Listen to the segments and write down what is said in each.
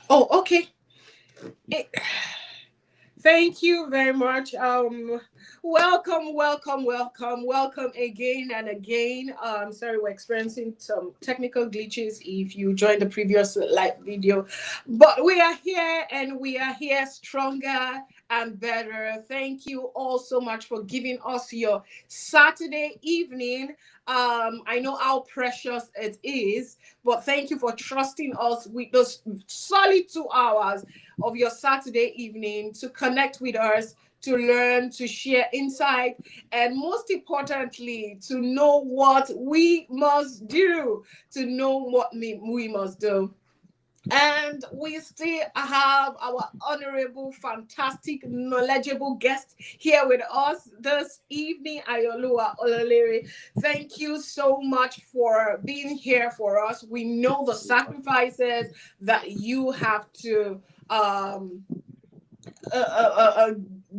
Oh, okay. Eh, Thank you very much. Welcome again and again. Sorry, we're experiencing some technical glitches if you joined the previous live video, but we are here and we are here stronger and better. Thank you all so much for giving us your Saturday evening. I know how precious it is, but thank you for trusting us with those solid 2 hours of your Saturday evening to connect with us, to learn, to share insight, and most importantly, to know what we must do, to know what we must do. And we still have our honorable, fantastic, knowledgeable guest here with us this evening, Ayolua Ololere. Thank you so much for being here for us. We know the sacrifices that you have to um, uh, uh, uh, uh,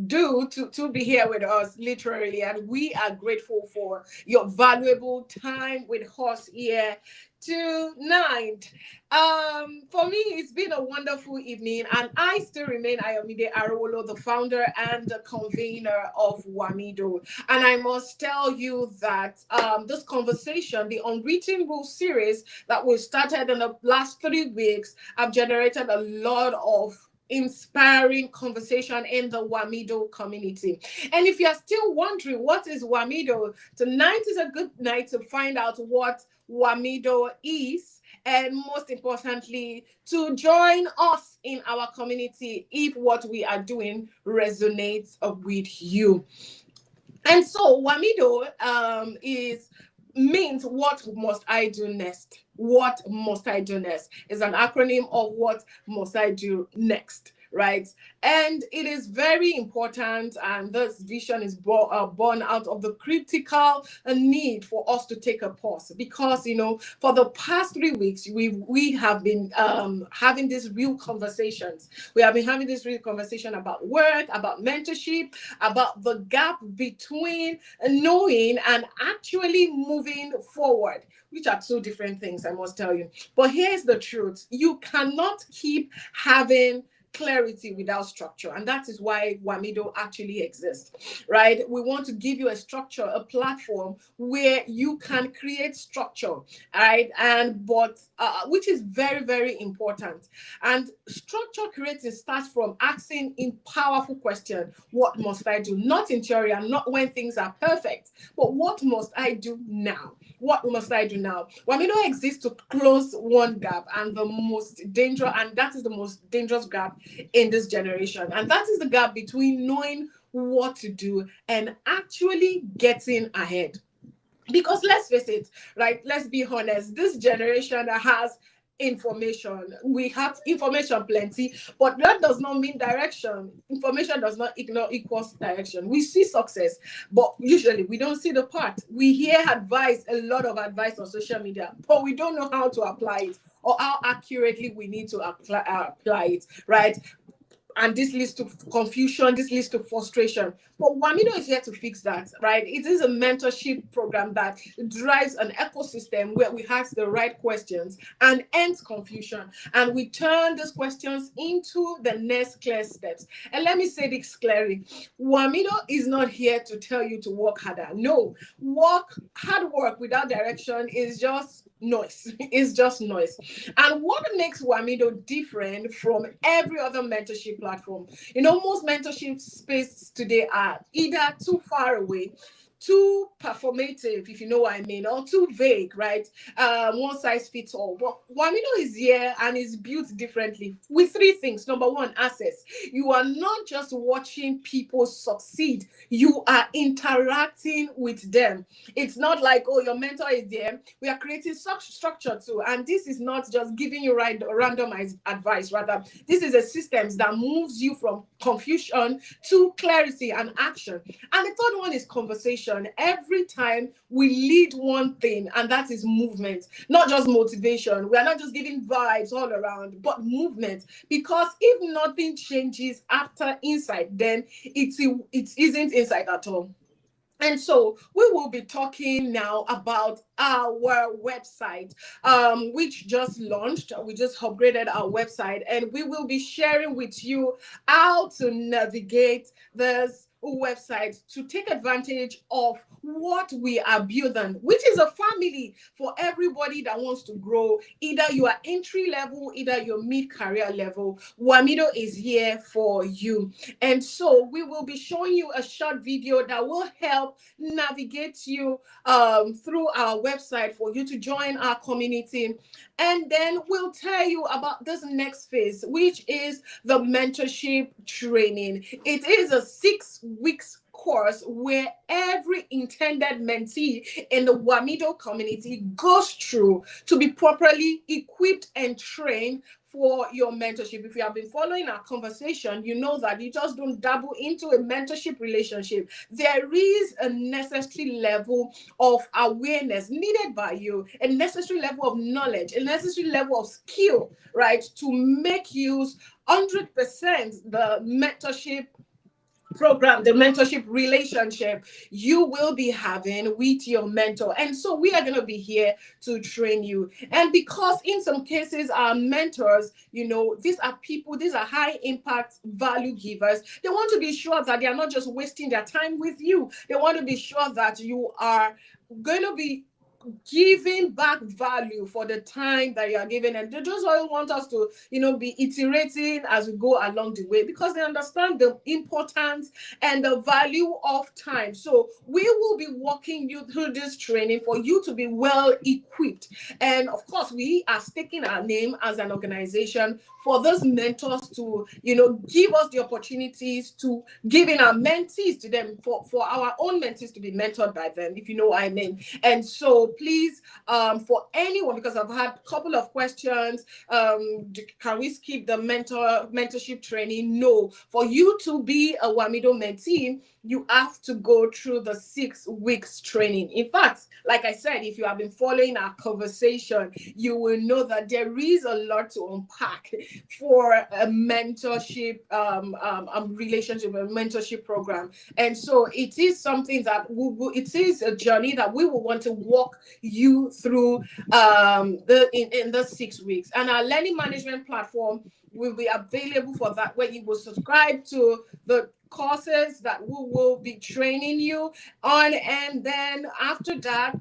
do to be here with us, literally. And we are grateful for your valuable time with us here tonight. For me, it's been a wonderful evening, and I still remain Ayomide Arowolo, the founder and the convener of Wamido. And I must tell you that this conversation, the Unwritten Rules series that we started in the last 3 weeks, have generated a lot of inspiring conversation in the Wamido community. And if you're still wondering what is Wamido, tonight is a good night to find out what Wamido is, and most importantly, to join us in our community if what we are doing resonates with you. And so Wamido is means what must I do next? What must I do next is an acronym of what must I do next, right? And it is very important, and this vision is born out of the critical need for us to take a pause, because for the past 3 weeks we have been having these real conversations. We have been having this real conversation about work, about mentorship, about the gap between knowing and actually moving forward, which are two different things, I must tell you. But here's the truth: you cannot keep having clarity without structure, and that is why Wamido actually exists, right? We want to give you a structure, a platform where you can create structure, right? And but which is very, very important. And structure creating starts from asking in powerful question: what must I do? Not in theory and not when things are perfect, but what must I do now? What must I do now? Wamido exists to close one gap, and that is the most dangerous gap in this generation. And that is the gap between knowing what to do and actually getting ahead. Because let's face it, right? Let's be honest, this generation has information. We have information plenty, but that does not mean direction. Information does not ignore equals direction. We see success, but usually we don't see the part. We hear advice, a lot of advice on social media, but we don't know how to apply it or how accurately we need to apply it, right? And this leads to confusion, this leads to frustration. But Wamido is here to fix that, right? It is a mentorship program that drives an ecosystem where we ask the right questions and ends confusion, and we turn these questions into the next clear steps. And let me say this clearly: Wamido is not here to tell you to work harder. No, hard work without direction is just noise. It's just noise. And what makes Wamido different from every other mentorship platform? Most mentorship spaces today are either too far away, too performative, if you know what I mean, or too vague, right? One size fits all. But Wamido is here and is built differently with three things. Number one, access. You are not just watching people succeed, you are interacting with them. It's not like, oh, your mentor is there. We are creating such structure too. And this is not just giving you randomized advice. Rather, this is a system that moves you from confusion to clarity and action. And the third one is conversation. Every time we lead one thing, and that is movement, not just motivation. We are not just giving vibes all around, but movement. Because if nothing changes after insight, then it isn't insight at all. And so we will be talking now about our website, which just launched. We just upgraded our website, and we will be sharing with you how to navigate this website to take advantage of what we are building, which is a family for everybody that wants to grow. Either you are entry level, either you're mid career level. Wamido is here for you. And so we will be showing you a short video that will help navigate you through our website for you to join our community. And then we'll tell you about this next phase, which is the mentorship training. It is a 6 weeks course where every intended mentee in the Wamido community goes through to be properly equipped and trained for your mentorship. If you have been following our conversation, you know that you just don't dabble into a mentorship relationship. There is a necessary level of awareness needed by you, a necessary level of knowledge, a necessary level of skill, right, to make use 100% the mentorship program, the mentorship relationship you will be having with your mentor. And so we are going to be here to train you. And because in some cases, our mentors, these are people, these are high impact value givers. They want to be sure that they are not just wasting their time with you. They want to be sure that you are going to be giving back value for the time that you are giving, and they just all want us to be iterating as we go along the way, because they understand the importance and the value of time. So we will be walking you through this training for you to be well equipped. And of course, we are staking our name as an organization for those mentors to give us the opportunities to giving our mentees to them, for our own mentees to be mentored by them, if you know what I mean. And so please, for anyone, because I've had a couple of questions, can we skip the mentorship training? No. For you to be a Wamido mentee, you have to go through the 6 weeks training. In fact, like I said, if you have been following our conversation, you will know that there is a lot to unpack for a mentorship relationship, a mentorship program. And so it is something that it is a journey that we will want to walk you through in the 6 weeks. And our learning management platform will be available for that, where you will subscribe to the courses that we will be training you on. And then after that,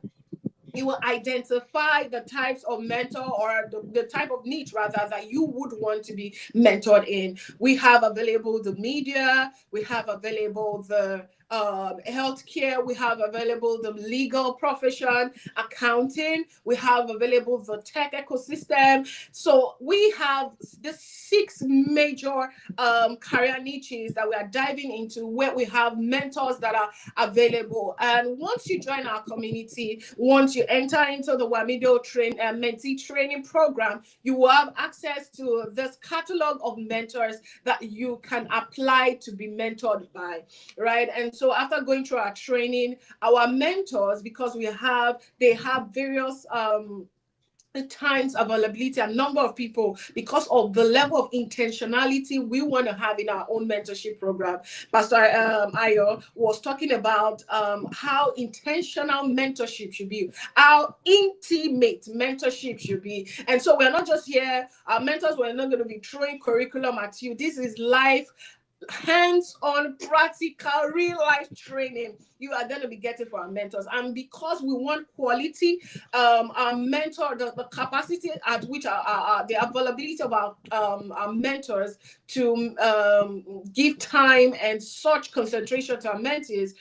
you will identify the types of mentor, or the type of niche rather, that you would want to be mentored in. We have available the media, we have available the healthcare, we have available the legal profession, accounting, we have available the tech ecosystem. So we have the 6 major career niches that we are diving into, where we have mentors that are available. And once you join our community, once you enter into the Wamido mentee training program, you will have access to this catalog of mentors that you can apply to be mentored by, right? And so after going through our training, our mentors, because they have various times availability and number of people, because of the level of intentionality we want to have in our own mentorship program. Pastor Ayo was talking about how intentional mentorship should be, how intimate mentorship should be. And so we're not just here, our mentors, we're not going to be throwing curriculum at you. This is life, hands-on, practical, real-life training you are going to be getting for our mentors. And because we want quality, our mentor, the capacity at which the availability of our mentors to give time and such concentration to our mentees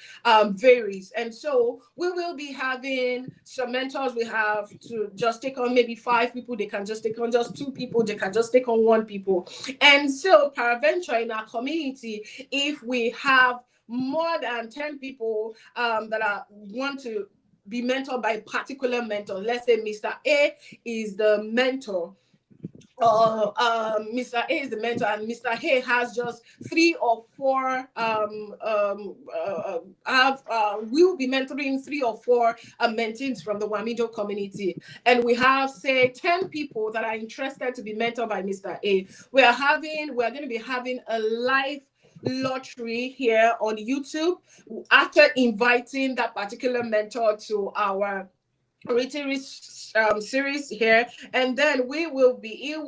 varies. And so we will be having some mentors. We have to just take on maybe 5 people. They can just take on just 2 people. They can just take on 1 people. And so peradventure in our community, if we have more than 10 people that want to be mentored by a particular mentor, let's say Mr. A is the mentor, Mr. A is the mentor, and Mr. A has just 3 or 4 will be mentoring 3 or 4 mentees from the Wamido community. And we have, say, 10 people that are interested to be mentored by Mr. A. We're going to be having a live lottery here on YouTube after inviting that particular mentor to our written series here, and then it will be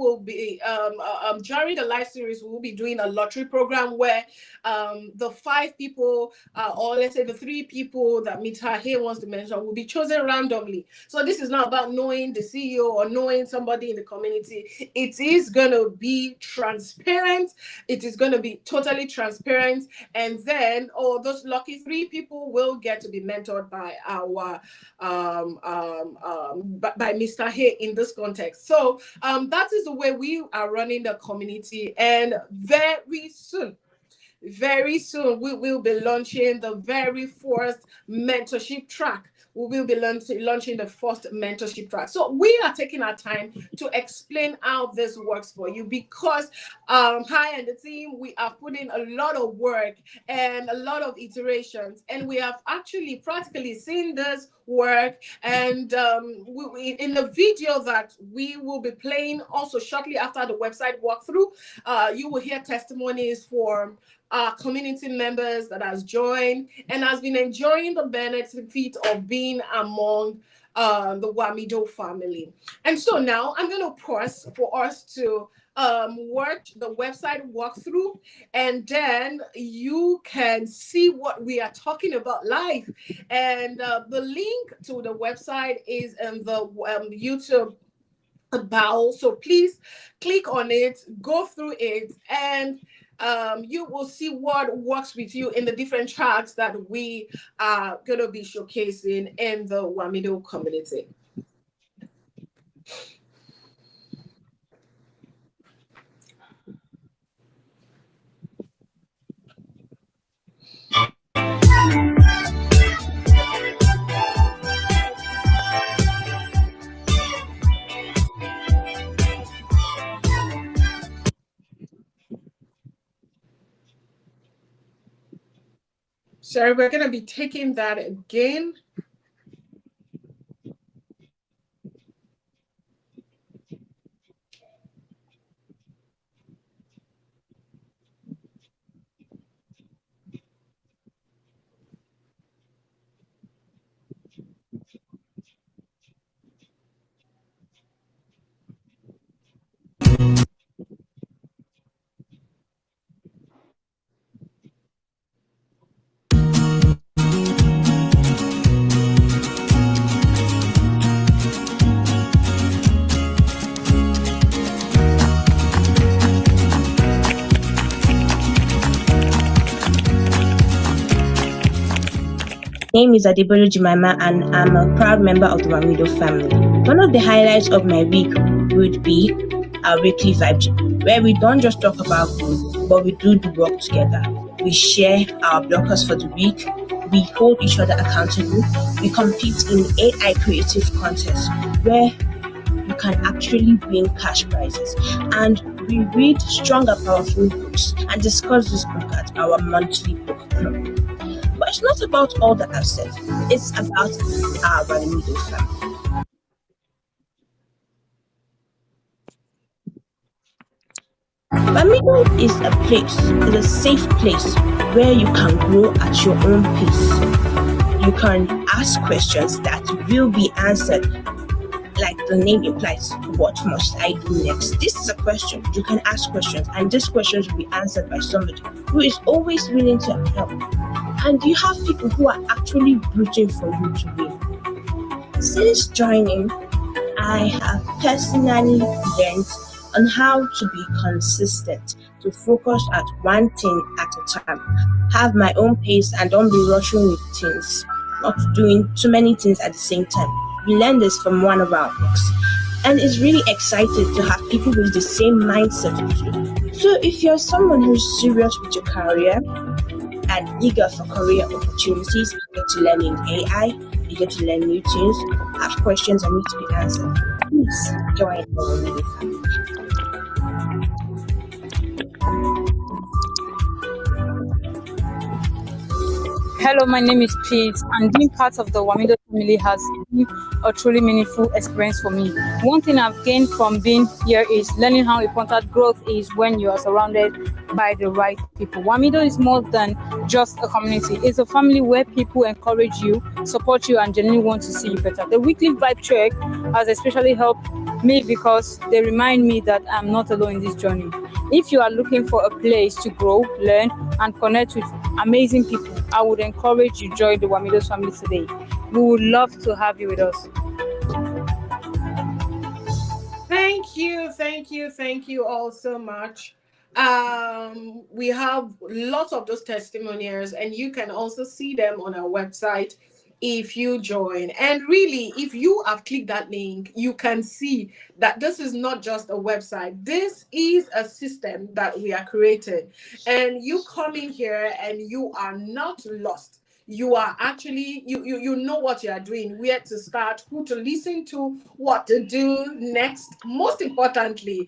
during the live series we will be doing a lottery program where the 5 people or let's say the 3 people that Mita here wants to mention will be chosen randomly. So this is not about knowing the CEO or knowing somebody in the community. It is going to be transparent. It is going to be totally transparent, and then those lucky 3 people will get to be mentored by our by Mr. Hay in this context. So that is the way we are running the community, and very soon we will be launching the very first mentorship track. We will be launching the first mentorship track. So we are taking our time to explain how this works for you, because Hi and the team, we are putting a lot of work and a lot of iterations, and we have actually practically seen this work. And in the video that we will be playing also shortly after the website walkthrough, you will hear testimonies for our community members that has joined and has been enjoying the benefit of being among the Wamido family. And so now I'm going to pause for us to watch the website walkthrough, and then you can see what we are talking about live. And the link to the website is in the YouTube about. So please click on it, go through it, and you will see what works with you in the different tracks that we are going to be showcasing in the Wamido community. So we're going to be taking that again. My name is Adebolu Jemima, and I'm a proud member of the Wamido family. One of the highlights of my week would be our weekly vibe, where we don't just talk about food, but we do the work together. We share our blockers for the week, we hold each other accountable, we compete in AI creative contests, where you can actually win cash prizes, and we read strong and powerful books and discuss this book at our monthly book club. But it's not about all that I've said. It's about our Wamido family. Wamido is a safe place where you can grow at your own pace. You can ask questions that will be answered, like the name implies. What must I do next? This is a question. You can ask questions, and these questions will be answered by somebody who is always willing to help. And you have people who are actually rooting for you to win. Since joining, I have personally learned on how to be consistent, to focus at one thing at a time, have my own pace, and don't be rushing with things, not doing too many things at the same time. We learned this from one of our books, and it's really excited to have people with the same mindset as you. So if you're someone who's serious with your career and eager for career opportunities, you get to learn in AI, you get to learn new things, have questions that need to be answered, please join the Wamido family. Hello, my name is Pete, and being part of the Wamido family has been a truly meaningful experience for me. One thing I've gained from being here is learning how important growth is when you are surrounded by the right people. Wamido is more than just a community, it's a family where people encourage you, support you, and genuinely want to see you better. The weekly vibe check has especially helped me because they remind me that I'm not alone in this journey. If you are looking for a place to grow, learn, and connect with amazing people, I would encourage you to join the Wamidos family today. We would love to have you with us. Thank you all so much. We have lots of those testimonials, and you can also see them on our website if you join. And really, if you have clicked that link, you can see that this is not just a website, this is a system that we are creating. And you come in here and you are not lost. You are actually you know what you are doing, where to start, who to listen to, what to do next. Most importantly,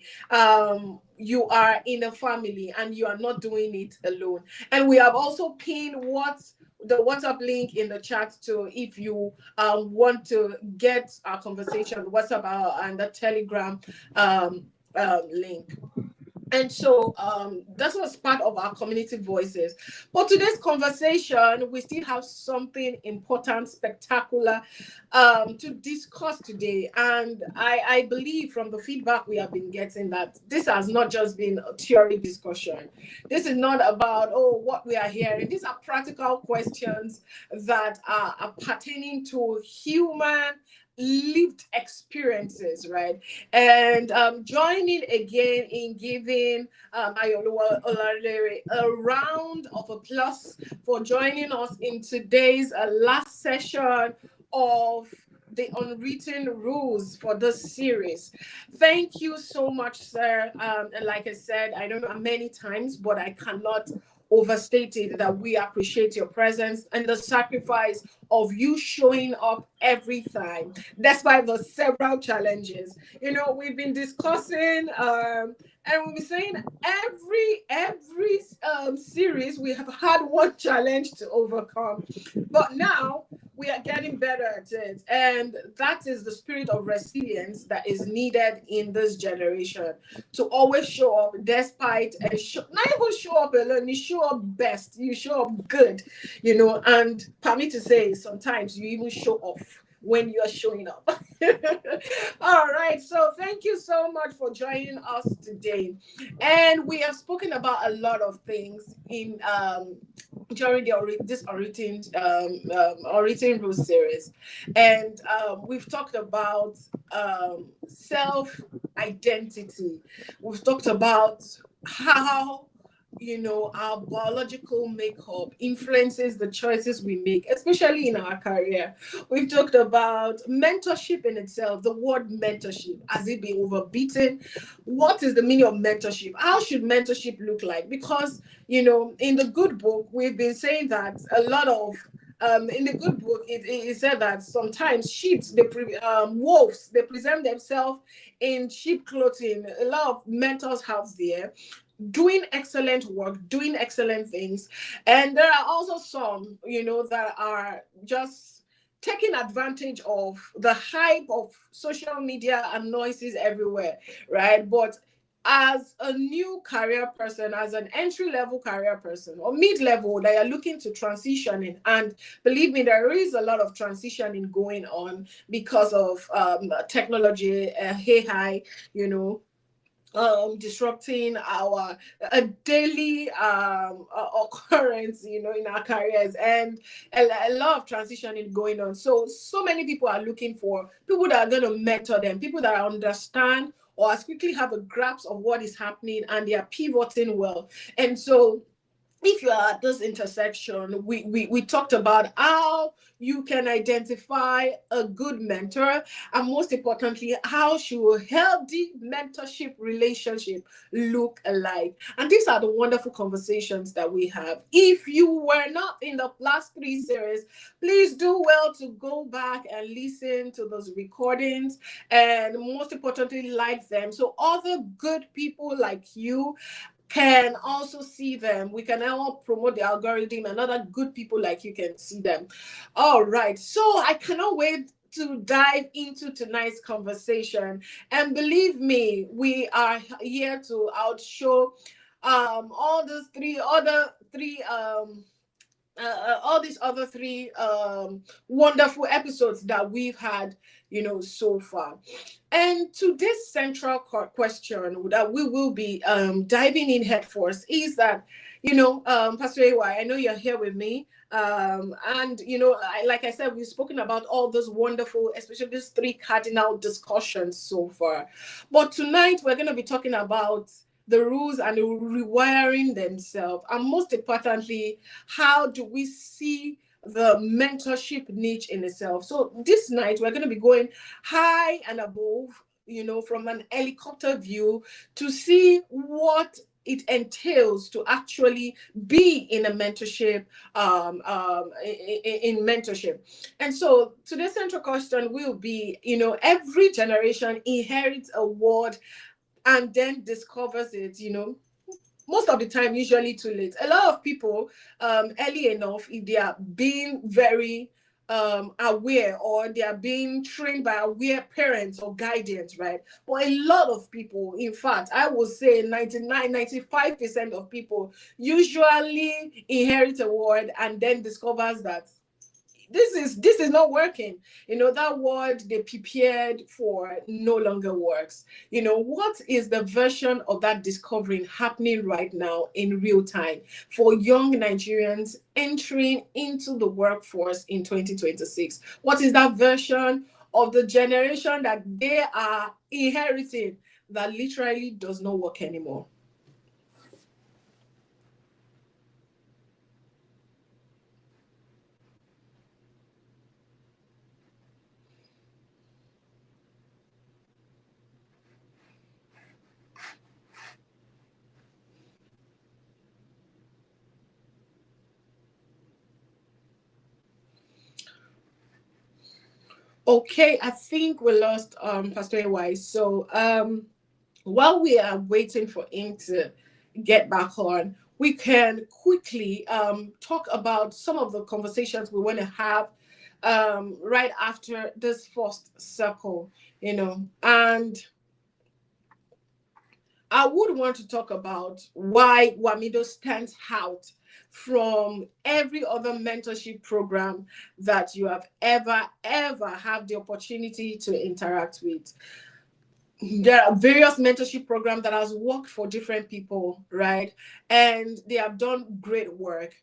you are in a family and you are not doing it alone. And we have also pinned what the WhatsApp link in the chat too, if you want to get our conversation, WhatsApp and the Telegram link. And so that was part of our community voices. For today's conversation, we still have something important, spectacular to discuss today. And I believe from the feedback we have been getting that this has not just been a theory discussion. This is not about, oh, what we are hearing. These are practical questions that are pertaining to human lived experiences, right? And joining again in giving Ayomide a round of applause for joining us in today's last session of the unwritten rules for this series. Thank you so much, sir. And like I said, I don't know how many times, but I cannot overstate it that we appreciate your presence and the sacrifice of you showing up every time, despite the several challenges. You know, we've been discussing and we'll be saying every series we have had one challenge to overcome, but now we are getting better at it, and that is the spirit of resilience that is needed in this generation, to always show up despite and not even show up alone, you show up best, you show up good, you know, and permit to say sometimes you even show off when you're showing up. All right, so thank you so much for joining us today. And we have spoken about a lot of things in during this unwritten rules series, and we've talked about self identity. We've talked about how, you know, our biological makeup influences the choices we make, especially in our career. We've talked about mentorship in itself, the word mentorship, has it been overbeaten? What is the meaning of mentorship? How should mentorship look like? Because, you know, in the good book, we've been saying that a lot of in the good book, it said that sometimes wolves, they present themselves in sheep clothing. A lot of mentors have there doing excellent work, doing excellent things. And there are also some, you know, that are just taking advantage of the hype of social media and noises everywhere, right? But as a new career person, as an entry level career person or mid level that are looking to transition in, and believe me, there is a lot of transitioning going on because of technology, AI, you know, disrupting our daily occurrence, you know, in our careers, and a lot of transitioning going on. So many people are looking for people that are going to mentor them, people that understand or as quickly have a grasp of what is happening, and they are pivoting well. And so if you are at this intersection, we talked about how you can identify a good mentor, and most importantly, how should a healthy mentorship relationship look like. And these are the wonderful conversations that we have. If you were not in the last three series, please do well to go back and listen to those recordings, and most importantly, like them, so other good people like you can also see them. We can help promote the algorithm, and other good people like you can see them. All right. So I cannot wait to dive into tonight's conversation. And believe me, we are here to outshow all those three other three all these other three wonderful episodes that we've had, so far. And to this central question that we will be diving in headfirst is that, Pastor AY, I know you're here with me. And, like I said, we've spoken about all those wonderful, especially these three cardinal discussions so far. But tonight we're going to be talking about the rules and the rewiring themselves. And most importantly, how do we see the mentorship niche in itself? So this night we're going to be going high and above, from an helicopter view to see what it entails to actually be in a mentorship, in mentorship. And so today's central question will be, every generation inherits a word and then discovers it, most of the time, usually too late. A lot of people, early enough, if they are being very aware, or they are being trained by aware parents or guardians, right? But a lot of people, in fact, I would say 95% of people usually inherit a word and then discovers that this is not working. That word they prepared for no longer works. What is the version of that discovering happening right now in real time for young Nigerians entering into the workforce in 2026? What is that version of the generation that they are inheriting that literally does not work anymore? Okay, I think we lost Pastor AY. So while we are waiting for him to get back on, we can quickly talk about some of the conversations we want to have right after this first circle, and I would want to talk about why Wamido stands out from every other mentorship program that you have ever have the opportunity to interact with. There are various mentorship programs that has worked for different people, right? And they have done great work.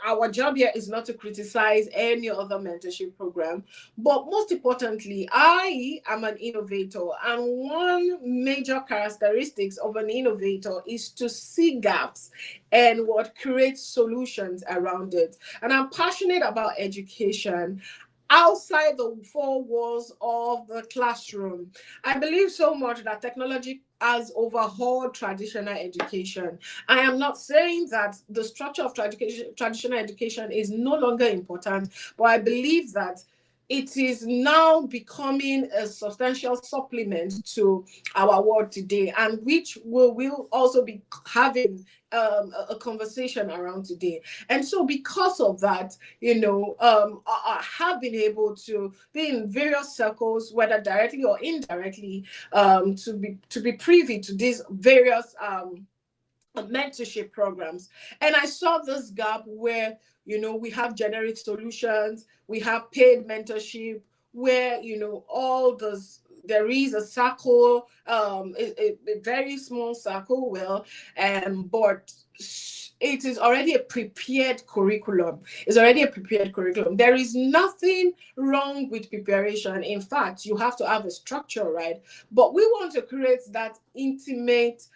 Our job here is not to criticize any other mentorship program, but most importantly, I am an innovator, and one major characteristics of an innovator is to see gaps and what creates solutions around it. And I'm passionate about education outside the four walls of the classroom. I believe so much that technology has overhauled traditional education. I am not saying that the structure of traditional education is no longer important, but I believe that it is now becoming a substantial supplement to our world today, and which will also be having a conversation around today. And so because of that, I have been able to be in various circles, whether directly or indirectly, to be privy to these various mentorship programs. And I saw this gap where, we have generic solutions, we have paid mentorship, where, all those, there is a circle, a very small circle, but it is already a prepared curriculum. It's already a prepared curriculum. There is nothing wrong with preparation. In fact, you have to have a structure, right? But we want to create that intimate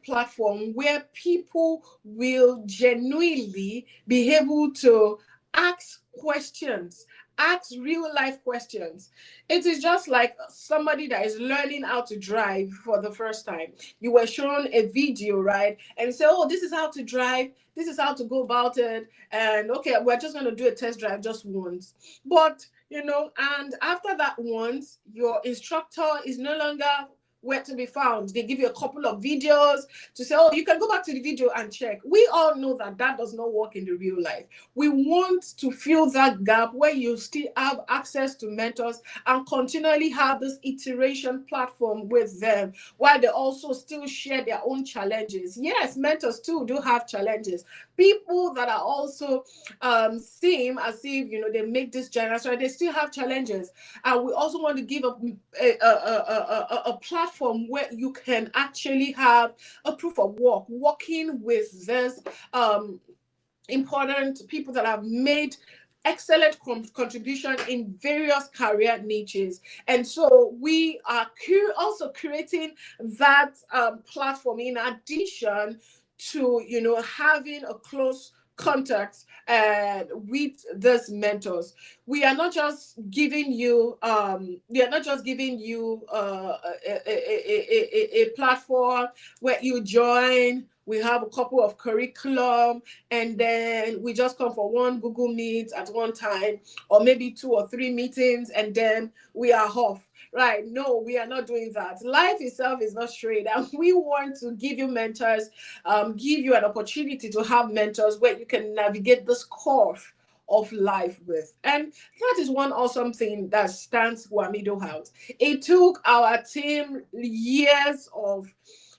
platform where people will genuinely be able to ask real life questions. It is just like somebody that is learning how to drive for the first time. You were shown a video, right? And say, oh, this is how to drive, this is how to go about it. And okay, we're just going to do a test drive just once. But, and after that once, your instructor is no longer where to be found. They give you a couple of videos to say, oh, you can go back to the video and check. We all know that that does not work in the real life. We want to fill that gap where you still have access to mentors and continually have this iteration platform with them, while they also still share their own challenges. Yes, mentors too do have challenges. People that are also seem as if, you know, they make this generation, they still have challenges. And we also want to give a platform where you can actually have a proof of work, working with this important people that have made excellent contribution in various career niches. And so we are also creating that platform in addition to, you know, having a close contact with these mentors. We are not just giving you a platform where you join. We have a couple of curriculum, and then we just come for one Google Meet at one time, or maybe 2 or 3 meetings, and then we are off. Right? No, we are not doing that. Life itself is not straight, and we want to give you mentors, give you an opportunity to have mentors where you can navigate this curve of life with. And that is one awesome thing that stands Wamido out. It took our team years of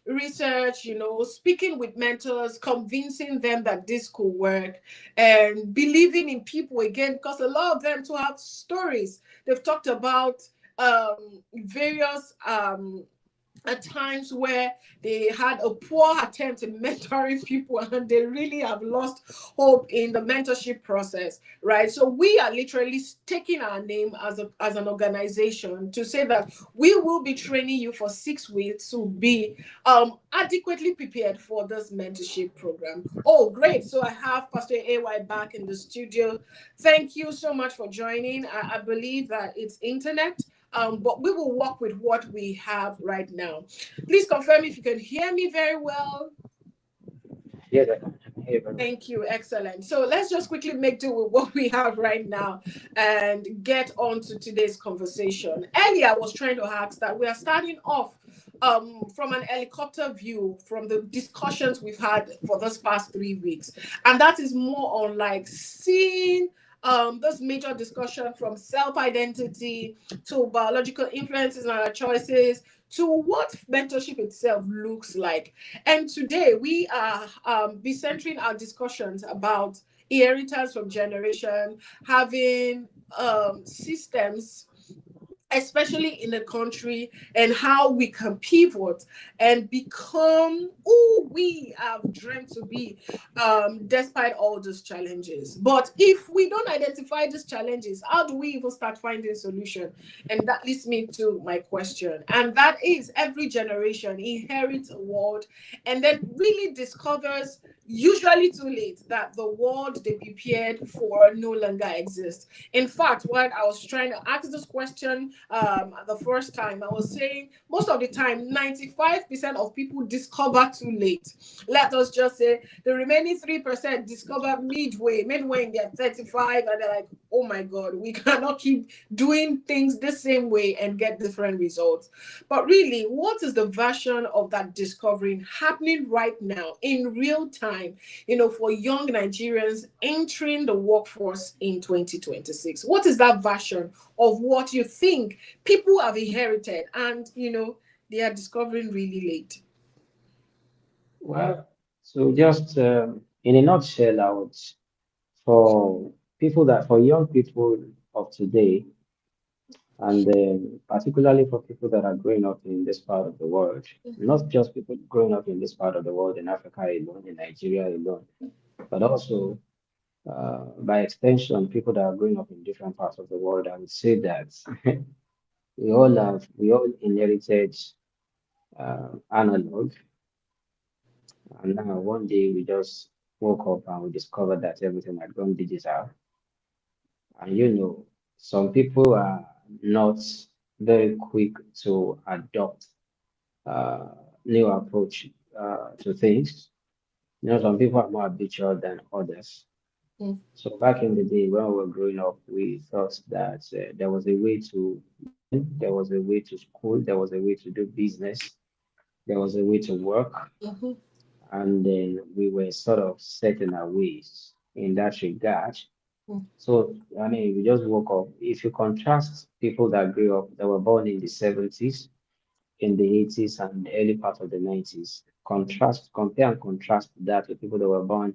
research, you know, speaking with mentors, convincing them that this could work, and believing in people again, because a lot of them to have stories. They've talked about various at times where they had a poor attempt in mentoring people and they really have lost hope in the mentorship process, right? So we are literally taking our name as an organization to say that we will be training you for 6 weeks to be adequately prepared for this mentorship program. Oh, great. So I have Pastor AY back in the studio. Thank you so much for joining. I believe that it's internet. But we will work with what we have right now. Please confirm if you can hear me very well. Yes, I can hear very well. Thank you. Excellent. So let's just quickly make do with what we have right now and get on to today's conversation. Earlier, I was trying to ask that we are starting off from an helicopter view from the discussions we've had for this past 3 weeks. And that is more on like seeing this major discussion from self-identity to biological influences on our choices to what mentorship itself looks like. And today we are be centering our discussions about inheritance from generation, having systems, especially in the country, and how we can pivot and become who we have dreamt to be, despite all those challenges. But if we don't identify these challenges, how do we even start finding solution? And that leads me to my question, and that is, every generation inherits a world and then really discovers, usually too late, that the world they prepared for no longer exists. In fact, when I was trying to ask this question the first time, I was saying most of the time 95% of people discover too late. Let us just say the remaining 3% discover midway in their 35, and they're like, oh my god, we cannot keep doing things the same way and get different results. But really, what is the version of that discovering happening right now in real time, you know, for young Nigerians entering the workforce in 2026? What is that version of what you think people have inherited and, you know, they are discovering really late? Well, so just in a nutshell, I would, for for young people of today, and particularly for people that are growing up in this part of the world, not just people growing up in this part of the world, in Africa alone, in Nigeria alone, but also by extension, people that are growing up in different parts of the world, I would say that we all inherited analog, and now one day we just woke up and we discovered that everything had gone digital. And some people are not very quick to adopt uh, new approach to things. Some people are more habitual than others. Mm. So back in the day when we were growing up, we thought that there was a way to learn, there was a way to school, there was a way to do business, there was a way to work, Mm-hmm. and then we were sort of set in our ways in that regard. Mm. So, I mean, we just woke up. If you contrast people that grew up, that were born in the 70s, in the 80s, and the early part of the 90s, compare and contrast that with people that were born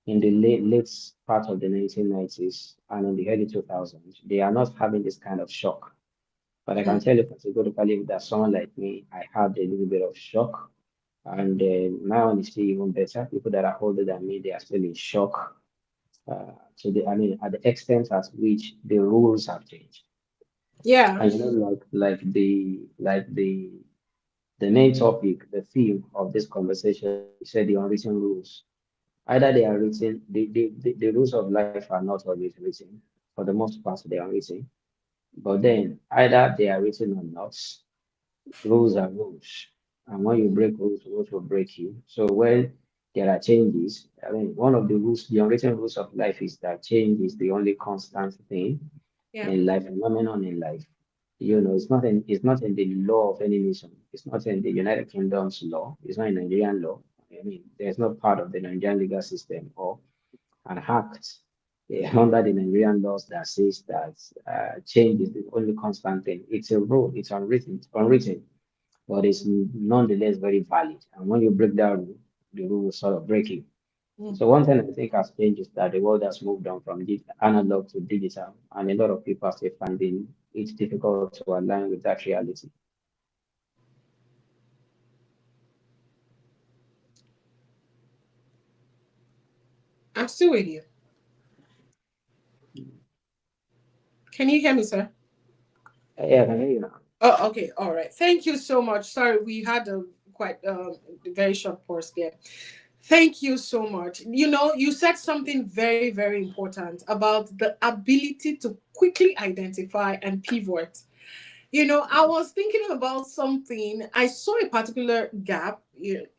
in the late part of the 1990s and in the early 2000s, they are not having this kind of shock. But I can Mm. tell you categorically that someone like me, I had a little bit of shock. And my own is still even better. People that are older than me, they are still in shock. I mean, at the extent at which the rules have changed. Yeah. And the main topic, the theme of this conversation, like you said, the unwritten rules. Either they are written, the rules of life are not always written. For the most part, they are written. But then either they are written or not, rules are rules. And when you break rules, rules will break you. So when there are changes, I mean, one of the rules, the unwritten rules of life is that change is the only constant thing Yeah. in life, phenomenon in life. You know, it's not in the law of any nation. It's not in the United Kingdom's law. It's not in Nigerian law. I mean, there's no part of the Nigerian legal system or an act under the Nigerian laws that says that change is the only constant thing. It's a rule. It's unwritten, but it's nonetheless very valid. And when you break that rule, the rule will sort of break you. Mm. So one thing I think has changed is that the world has moved on from analog to digital, and a lot of people are still finding it difficult to align with that reality. I'm still with you. Can you hear me, sir? Yeah, I can hear you now. Oh, okay. All right. Thank you so much. Sorry, we had a quite very short pause there. Thank you so much. You know, you said something very, very important about the ability to quickly identify and pivot. You know, I was thinking about something. I saw a particular gap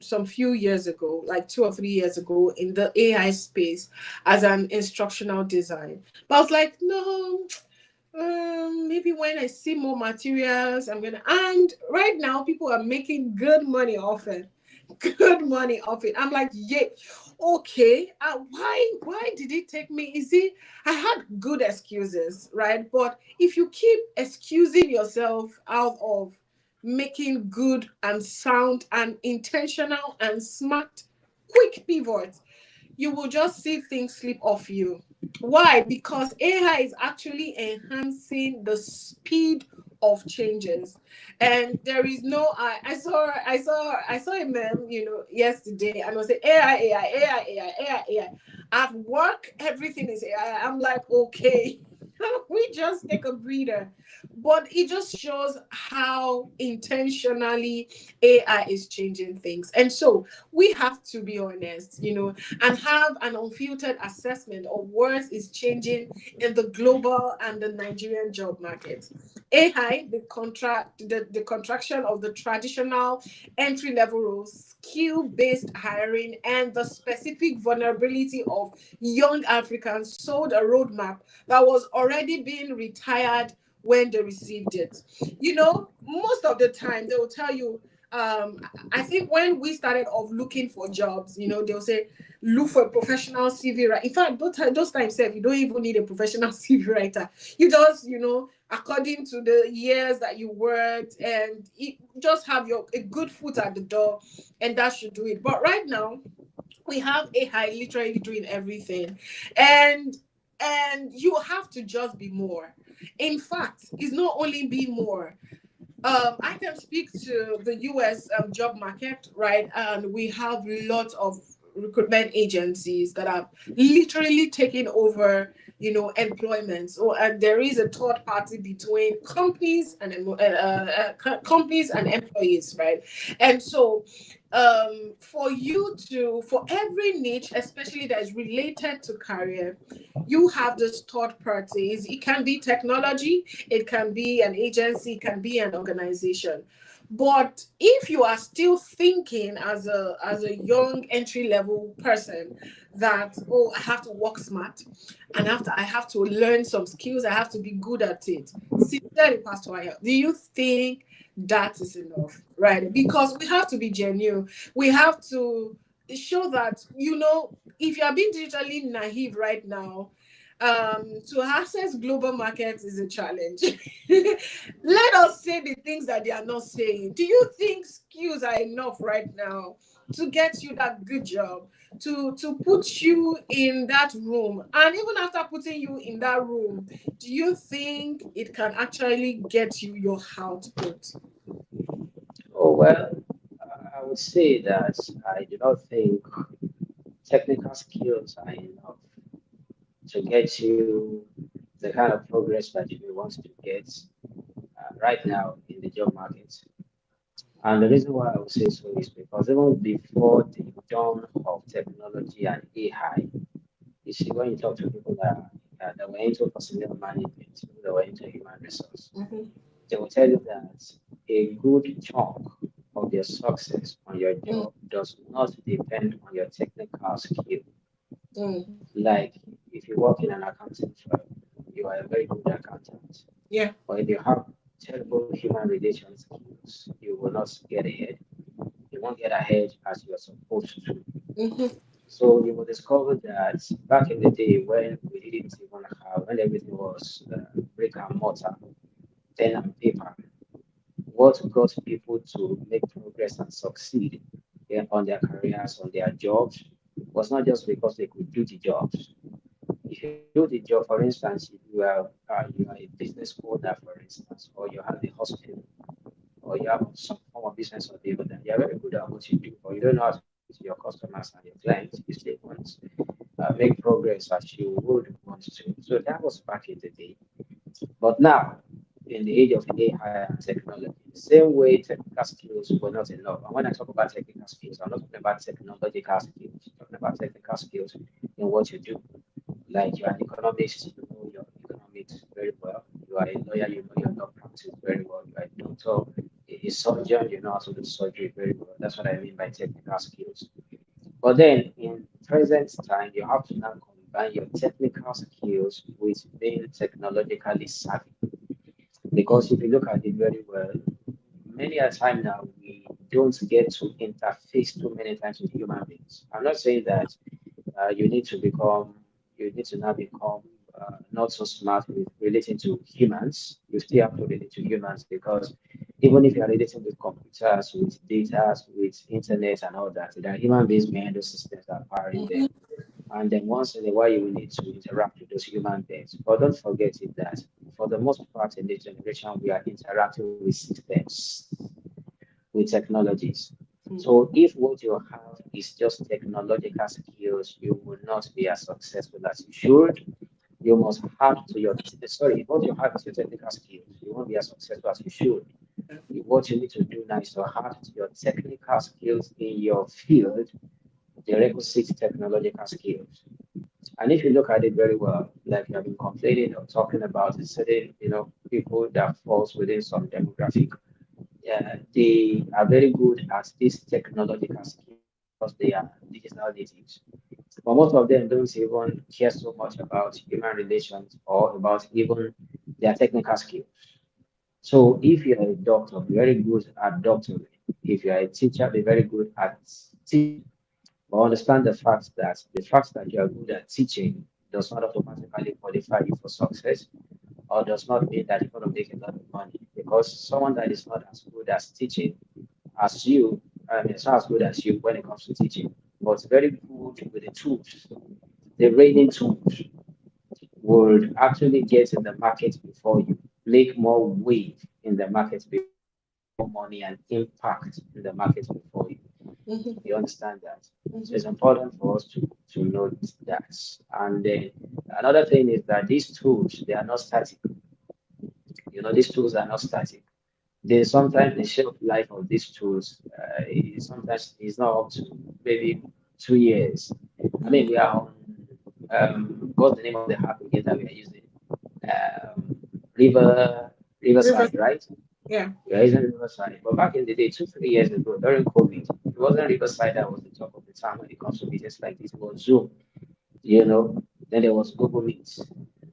some few years ago, like 2 or 3 years ago, in the AI space as an instructional design. But I was like, no, maybe when I see more materials, I'm gonna. And right now, people are making good money off it. Good money off it. I'm like, yeah, okay. Why did it take me? You see, I had good excuses, right? But if you keep excusing yourself out of making good and sound and intentional and smart, quick pivots, you will just see things slip off you. Why? Because AI is actually enhancing the speed of changes. And there is no I saw a meme, yesterday, and it was saying AI, AI, AI, AI, AI, AI. At work, everything is AI. I'm like, okay, we just take a breather. But it just shows how intentionally AI is changing things. And so we have to be honest, and have an unfiltered assessment of what is changing in the global and the Nigerian job market. AI, the contraction of the traditional entry level roles, skill based hiring, and the specific vulnerability of young Africans sold a roadmap that was already being retired when they received it. Most of the time they will tell you, um, I think when we started off looking for jobs, they'll say, look for a professional CV writer. In fact, those times, you don't even need a professional CV writer. You just, according to the years that you worked, and just have a good foot at the door, and that should do it. But right now, we have AI literally doing everything, and you have to just be more. In fact, it's not only be more. I can speak to the US job market, right? And we have lots of recruitment agencies that have literally taken over, employment. So, and there is a third party between companies and employees, right? And so, for every niche, especially that is related to career, you have this third parties. It can be technology, it can be an agency, it can be an organization. But if you are still thinking as a young entry level person that, oh, I have to work smart, and after I have to learn some skills, I have to be good at it. Sincerely, Pastor Aya, do you think that is enough? Right? Because we have to be genuine. We have to show that, if you are being digitally naive right now, to access global markets is a challenge. Let us say the things that they are not saying. Do you think skills are enough right now to get you that good job, to put you in that room? And even after putting you in that room, do you think it can actually get you your output? Oh, well, I would say that I do not think technical skills are enough to get you the kind of progress that you may want to get right now in the job market. And the reason why I would say so is because even before the dawn of technology and AI, you see, when you talk to people that were into personnel management, people that were into human resource, Mhm. they will tell you that a good chunk of your success on your Mm, job does not depend on your technical skill. mm. Like if you work in an accounting firm, you are a very good accountant. Yeah. But if you have terrible human relation skills, you will not get ahead. You won't get ahead as you're supposed to. Mhm. So you will discover that back in the day when we didn't even have, when everything was brick and mortar, pen and paper, what got people to make progress and succeed on their careers, on their jobs, was not just because they could do the jobs. If you do the job, for instance, if you are a business owner, for instance, or you have a hospital, or you have some form of business or the other, you're very good at what you do, but you don't know how to relate to your customers and your clients. You still want make progress as you would want to. So that was back in the day. But now, in the age of AI and technology, the same way technical skills were not enough. And when I talk about technical skills, I'm not talking about technological skills, I'm talking about technical skills in what you do. Like you're an economist, you know your economics very well. You are a lawyer, you know your law practice very well. You are a doctor, a surgeon, you know how to do surgery very well. That's what I mean by technical skills. But then in present time, you have to now combine your technical skills with being technologically savvy. Because if you look at it very well, many a time now we don't get to interface too many times with human beings. I'm not saying that you need to become, you need to now become not so smart with relating to humans. You still have to relate to humans because even if you are relating with computers, with data, with internet and all that, there are human beings behind those systems that are powering them. And then once in a while, you will need to interact with those human beings. But don't forget it that for the most part in this generation, we are interacting with systems, with technologies. So if what you have is just technological skills, you will not be as successful as you should. You must add to your sorry, if what you have is your technical skills, you won't be as successful as you should. What you need to do now is to add to your technical skills in your field the requisite technological skills. And if you look at it very well, like you have been complaining or talking about a certain, people that falls within some demographic, they are very good at these technological skills because they are digital natives. But most of them don't even care so much about human relations or about even their technical skills. So if you're a doctor, be very good at doctoring. If you're a teacher, be very good at teaching. But understand the fact that you are good at teaching does not automatically qualify you for success or does not mean that you're going to make a lot of money. Because someone that is not as good as teaching as you, I mean, it's not as good as you when it comes to teaching, but it's very good with the tools. The reigning tools would actually get in the market before you, make more wave in the market before you, make more money and impact in the market before you. Mhm. You understand that? So it's Mhm. important for us to note that. And then another thing is that these tools, they are not static. These tools are not static. They sometimes the shelf life of these tools sometimes is not up to maybe 2 years. I mean, we are on what's the name of the app again that we are using? Um, River River. Riverside, right? Yeah. There isn't Riverside. But back in the day, 2, 3 years ago, during COVID, it wasn't Riverside that was the talk of the town when it comes to business like this. It was Zoom, you know. Then there was Google Meets.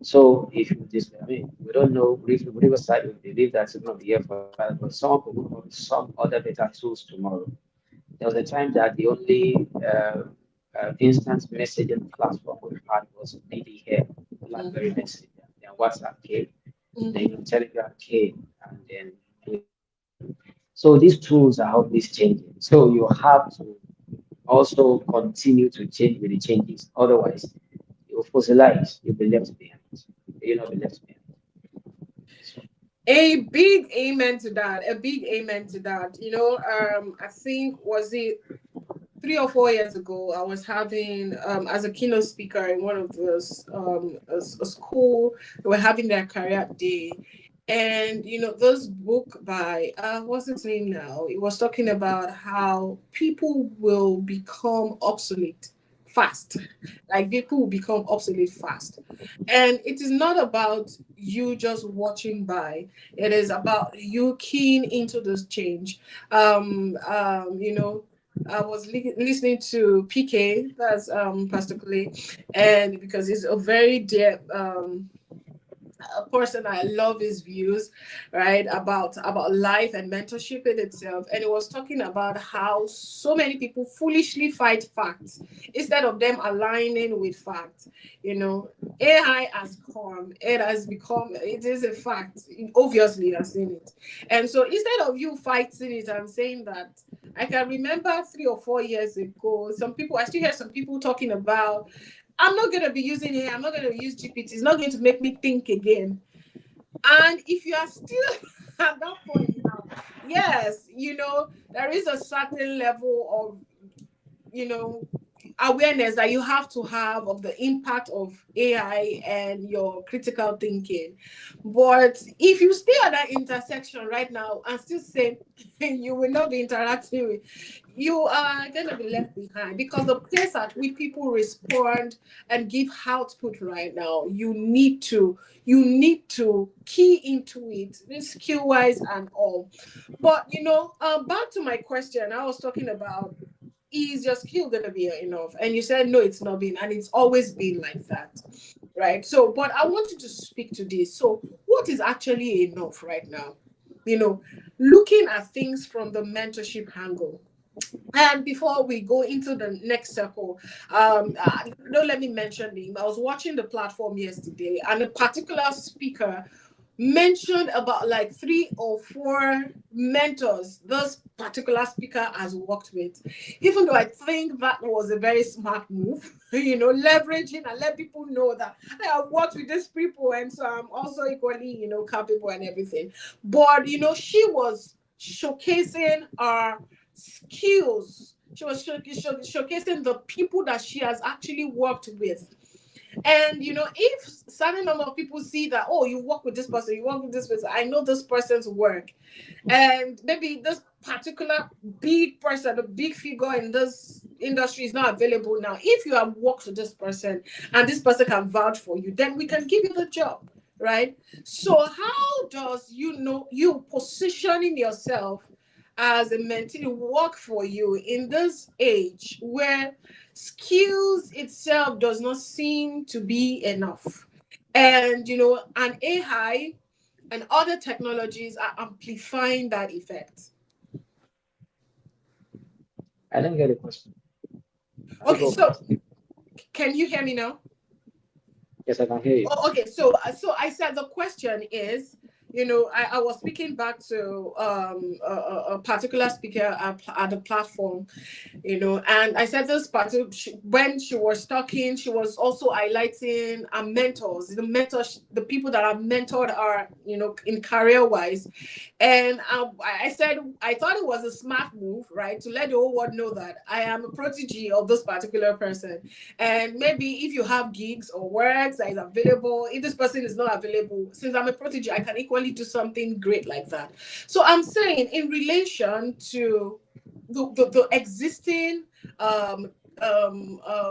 So if you this, I mean, we don't know if Riverside will believe that's going to be here forever, but some people will some other better tools tomorrow. There was a time that the only instant messaging platform we had was maybe here, BlackBerry Mm-hmm. Messenger. Then WhatsApp came, then Mm-hmm. Telegram came, and then so these tools are always changing. So you have to also continue to change with the changes. Otherwise, you fossilize, you'll be left behind. You'll not be left behind. So A big amen to that. A big amen to that. I think was it 3 or 4 years ago, I was having as a keynote speaker in one of those a school. They were having their career day, and this book by what's its name now? It was talking about how people will become obsolete fast. Like people will become obsolete fast, and it is not about you just watching by. It is about you keying into this change. I was listening to PK, that's Pastor Clay, and because he's a very dear a person, I love his views, right, about life and mentorship in itself. And it was talking about how so many people foolishly fight facts instead of them aligning with facts. You know, AI has come, it has become, it is a fact. Obviously, you've seen it. And so instead of you fighting it and saying that, I can remember 3 or 4 years ago, some people, I still hear some people talking about, I'm not going to be using it. I'm not going to use GPT. It's not going to make me think again. And if you are still at that point now, yes, there is a certain level of, you know, awareness that you have to have of the impact of AI and your critical thinking. But if you stay at that intersection right now and still say you will not be interacting with, you are going to be left behind because the pace at which people respond and give output right now, you need to key into it, skill wise and all. But back to my question, I was talking about, is your skill going to be enough? And you said no, it's not been, and it's always been like that, right? So but I want you to speak to this. So what is actually enough right now, you know looking at things from the mentorship angle? And before we go into the next circle, don't let me mention name. I was watching the platform yesterday, and a particular speaker mentioned about like 3 or 4 mentors this particular speaker has worked with. Even though I think that was a very smart move, leveraging and let people know that I have worked with these people, and so I'm also equally, capable and everything. But she was showcasing our skills. She was showcasing the people that she has actually worked with. And if certain number of people see that, oh, you work with this person, you work with this person, I know this person's work, and maybe this particular big person, a big figure in this industry is not available now. If you have worked with this person and this person can vouch for you, then we can give you the job, right? So how does you positioning yourself as a mentee work for you in this age where skills itself does not seem to be enough? And an AI and other technologies are amplifying that effect. I don't get the question. Can you Okay, go back? so can you hear me now? Yes, I can hear you. Oh, okay. So I said the question is, I was speaking back to a particular speaker at the platform, and I said this part when she was talking, she was also highlighting our mentors, the people that are mentored are, in career wise. And I said, I thought it was a smart move, right? To let the whole world know that I am a protege of this particular person. And maybe if you have gigs or works that is available, if this person is not available, since I'm a protege, I can equally do something great like that. So I'm saying in relation to the existing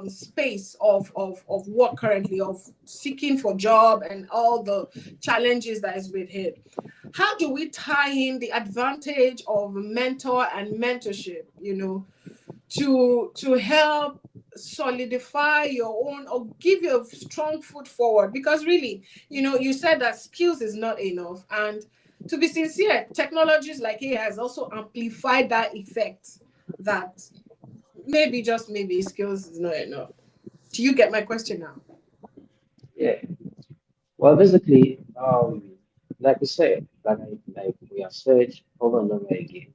space of work currently, of seeking for job and all the challenges that is with it, how do we tie in the advantage of mentor and mentorship, to help solidify your own or give you a strong foot forward? Because really, you said that skills is not enough, and to be sincere, technologies like AI has also amplified that effect, that maybe, just maybe, skills is not enough. Do you get my question now? Yeah. Well, basically, like we said, like we have said over and over again,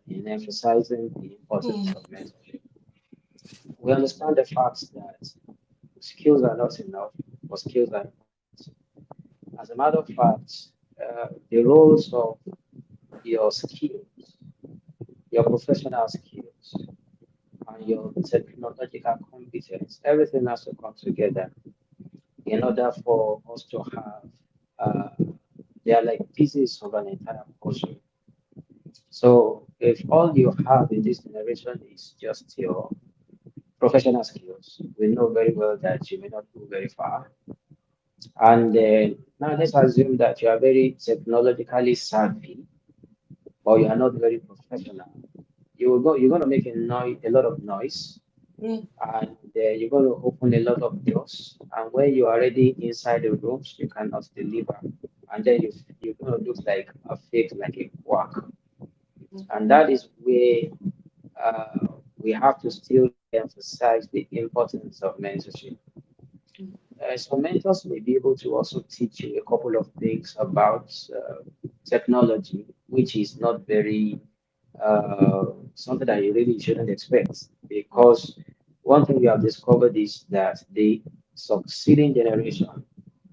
in emphasizing the importance of mentorship, we understand the fact that skills are not enough, but skills are important. As a matter of fact, the roles of your skills, your professional skills, and your technological competence, everything has to come together in order for us to have, uh, they are like pieces of an entire puzzle. So if all you have in this generation is just your professional skills, we know very well that you may not go very far. And now let's assume that you are very technologically savvy, but you are not very professional. You're going to make a lot of noise, Mm, and you're going to open a lot of doors. And when you're already inside the rooms, you cannot deliver. And then you're going to look like a fake, like a quack. And that is where uh, we have to still emphasize the importance of mentorship. So mentors may be able to also teach you a couple of things about technology, which is not very something that you really shouldn't expect. Because one thing we have discovered is that the succeeding generation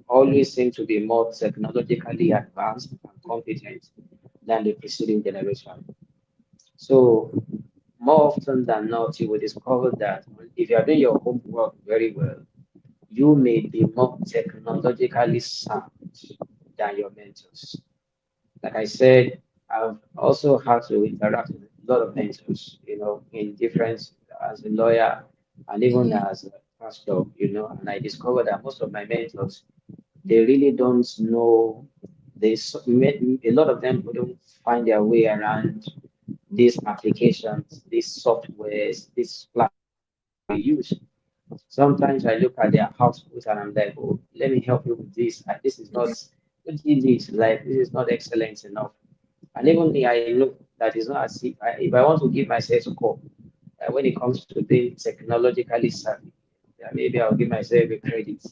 always seem to be more technologically advanced and competent than the preceding generation. So more often than not, you will discover that if you are doing your homework very well, you may be more technologically sound than your mentors. Like I said, I've also had to interact with a lot of mentors, in different, as a lawyer and even mhm, as a pastor, and I discovered that most of my mentors, they really don't know, a lot of them couldn't find their way around these applications, these softwares, these platforms that we use. Sometimes I look at their output and I'm like, oh, let me help you with this. This is not, what did this? Like, this is not excellent enough. And even me, I know that it's not as if I want to give myself a score, when it comes to being technologically savvy, maybe I'll give myself a credit.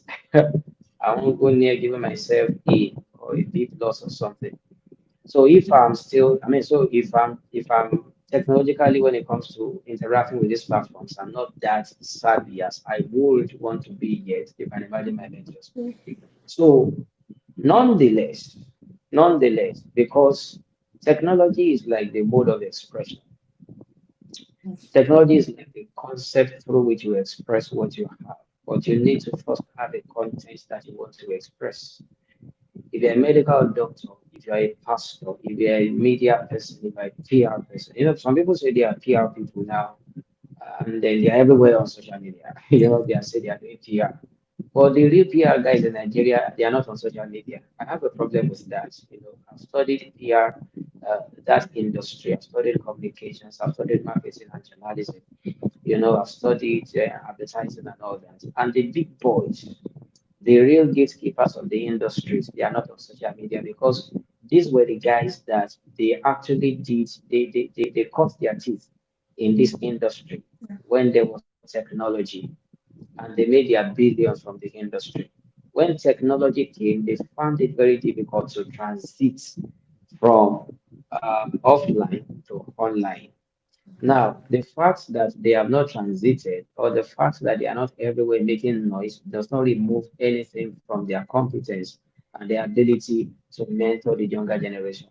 I won't go near giving myself A or a B plus or something. So if I'm still, I mean, so if I'm technologically when it comes to interacting with these platforms, I'm not that savvy as I would want to be yet, if I can imagine my mentors. So nonetheless, because technology is like the mode of expression. Technology is like the concept through which you express what you have, but you need to first have a content that you want to express. If you're a medical doctor, if you're a pastor, if you're a media person, if you're a PR person, some people say they are PR people now, and then they're everywhere on social media. They are say they are doing PR. But the real PR guys in Nigeria, they are not on social media. I have a problem with that. I've studied PR, that industry. I've studied communications. I've studied marketing and journalism. I've studied advertising and all that. And the big boys, the real gatekeepers of the industries, they are not on social media because these were the guys that they actually did, they cut their teeth in this industry when there was no technology, and they made their billions from the industry. When technology came, they found it very difficult to transit from offline to online. Now, the fact that they have not transited or the fact that they are not everywhere making noise does not remove anything from their competence and their ability to mentor the younger generation.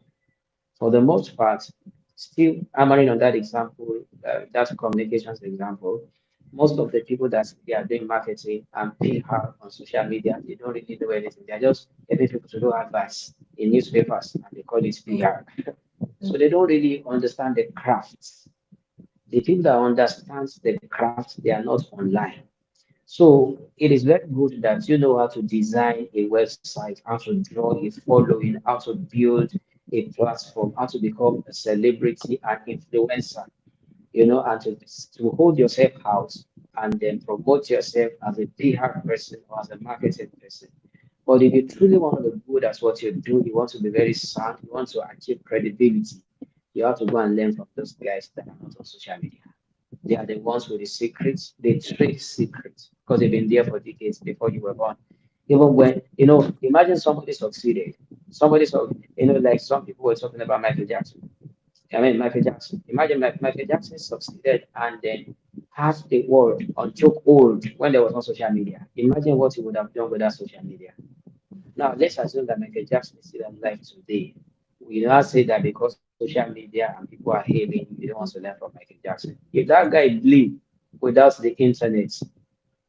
For the most part, still hammering on that example, that communications example, most of the people that they are doing marketing and PR on social media, they don't really do anything. They're just getting people to do advice in newspapers and they call it PR. So they don't really understand the crafts. The people that understand the craft, they are not online. So it is very good that you know how to design a website, how to draw a following, how to build a platform, how to become a celebrity and influencer, and to hold yourself out and then promote yourself as a PR person or as a marketing person. But if you truly want to be good at what you do, you want to be very sound, you want to achieve credibility, you have to go and learn from those guys that are not on social media. They are the ones with the secrets, they trade secrets because they've been there for decades before you were born. Even when, imagine somebody succeeded. Like some people were talking about Michael Jackson. I mean, Michael Jackson. Imagine Michael Jackson succeeded and then had the world on chokehold when there was no social media. Imagine what he would have done without social media. Now, let's assume that Michael Jackson is still alive today. We now say that because social media and people are hating, you don't want to learn from Michael Jackson. If that guy lived without the internet,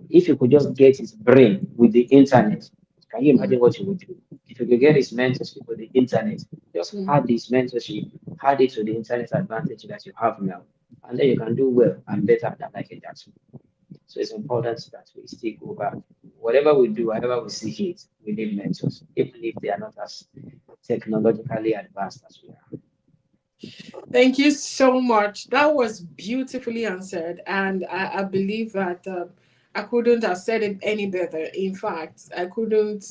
if you could just get his brain with the internet, can you imagine what you would do? If you could get his mentorship with the internet, just add this mentorship, add it to the internet advantage that you have now, and then you can do well and better than Michael Jackson. So it's important that we still go back. Whatever we do, whatever we see it, we need mentors, even if they are not as technologically advanced as we are. Thank you so much. That was beautifully answered, and I believe that I couldn't have said it any better. In fact, I couldn't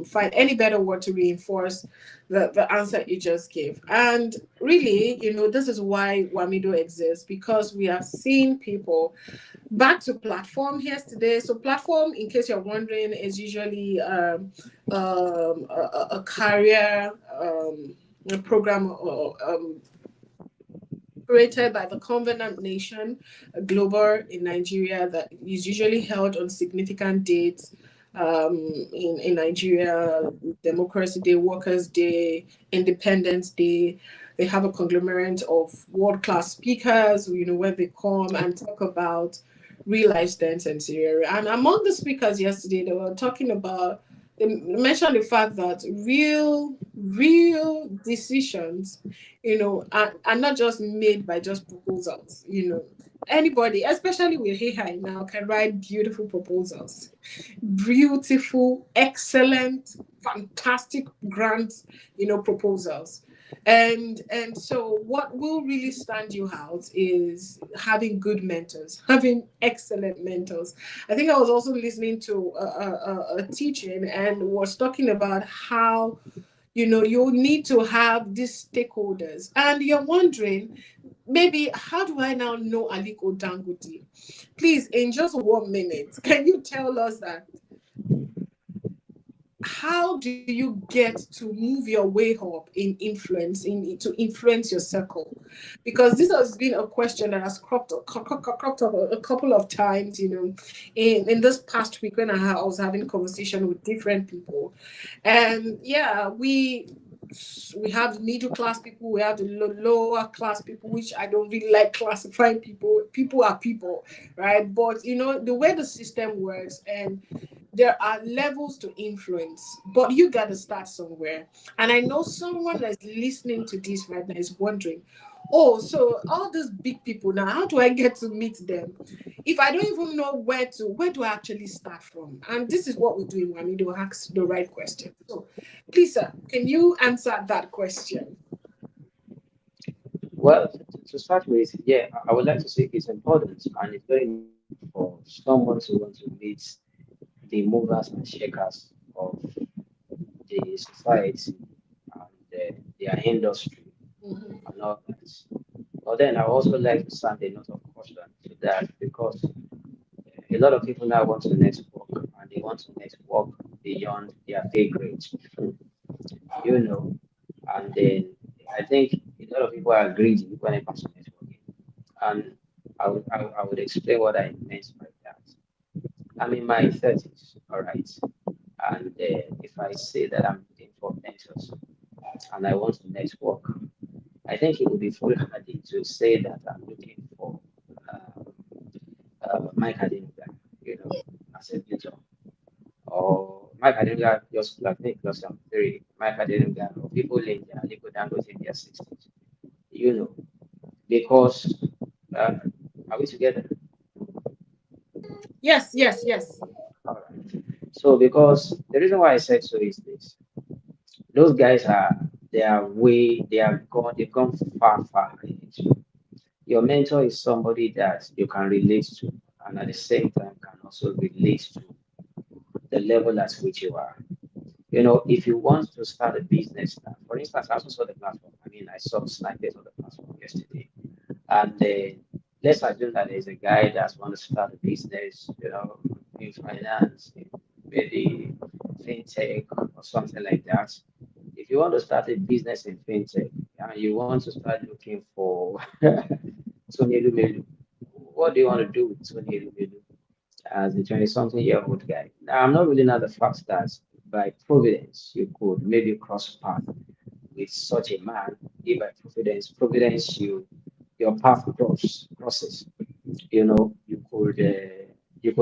find any better word to reinforce the answer you just gave. And really, this is why Wamido exists, because we are seeing people back to platform here today. So platform, in case you're wondering, is usually a career a program or created by the Covenant Nation Global in Nigeria that is usually held on significant dates in Nigeria: Democracy Day, Workers' Day, Independence Day. They have a conglomerate of world-class speakers, where they come and talk about real life stance and scenario. And among the speakers yesterday, they were talking about, they mentioned the fact that real decisions, are not just made by just proposals. Anybody, especially with AI now, can write beautiful proposals, beautiful, excellent, fantastic grants, proposals. And so what will really stand you out is having good mentors, having excellent mentors. I think I was also listening to a teaching and was talking about how you need to have these stakeholders, and you're wondering, maybe, how do I now know Aliko Dangote? Please, in just 1 minute, can you tell us that, how do you get to move your way up in influence, to influence your circle? Because this has been a question that has cropped up a couple of times, in this past week when I was having conversation with different people. And yeah, we have middle class people, we have the lower class people, which I don't really like classifying people. People are people, right? But the way the system works, and there are levels to influence, but you got to start somewhere. And I know someone that's listening to this right now is wondering, oh, so all these big people now, how do I get to meet them if I don't even know where do I actually start from? And this is what we do when we do ask the right question. So please, sir, can you answer that question? Well, to start with, yeah, I would like to say it's important and it's very important for someone to want to meet the movers and shakers of the society and their industry Mhm. and all that. But then I also like to sound a note of caution to that because a lot of people now want to network and they want to network beyond their pay grade, you know. And then I think a lot of people are greedy when it comes to networking. And I would explain what I meant by that. I'm in my 30s, all right. And if I say that I'm looking for mentors and I want to network, I think it would be foolhardy to say that I'm looking for uh, my academia, as a mentor. Or my academia just like me plus some theory, my academia or people in their legal language in their 60s, you know, because uh, are we together? Yes, yes, yes. All right. So because the reason why I said so is this: those guys they are gone, they've gone far, far ahead. Your mentor is somebody that you can relate to, and at the same time can also relate to the level at which you are. You know, if you want to start a business now, for instance, I also saw the platform. I mean, I saw snippets of the platform yesterday. And let's assume that there's a guy that wants to start a business, you know, in finance, in maybe fintech or something like that. If you want to start a business in fintech and you want to start looking for Tony Lumelu, what do you want to do with Tony Lumelu as a 20-something-year-old guy? Now, I'm not ruling out the fact that by providence you could maybe cross paths with such a man, if by providence your path crosses, you know, you could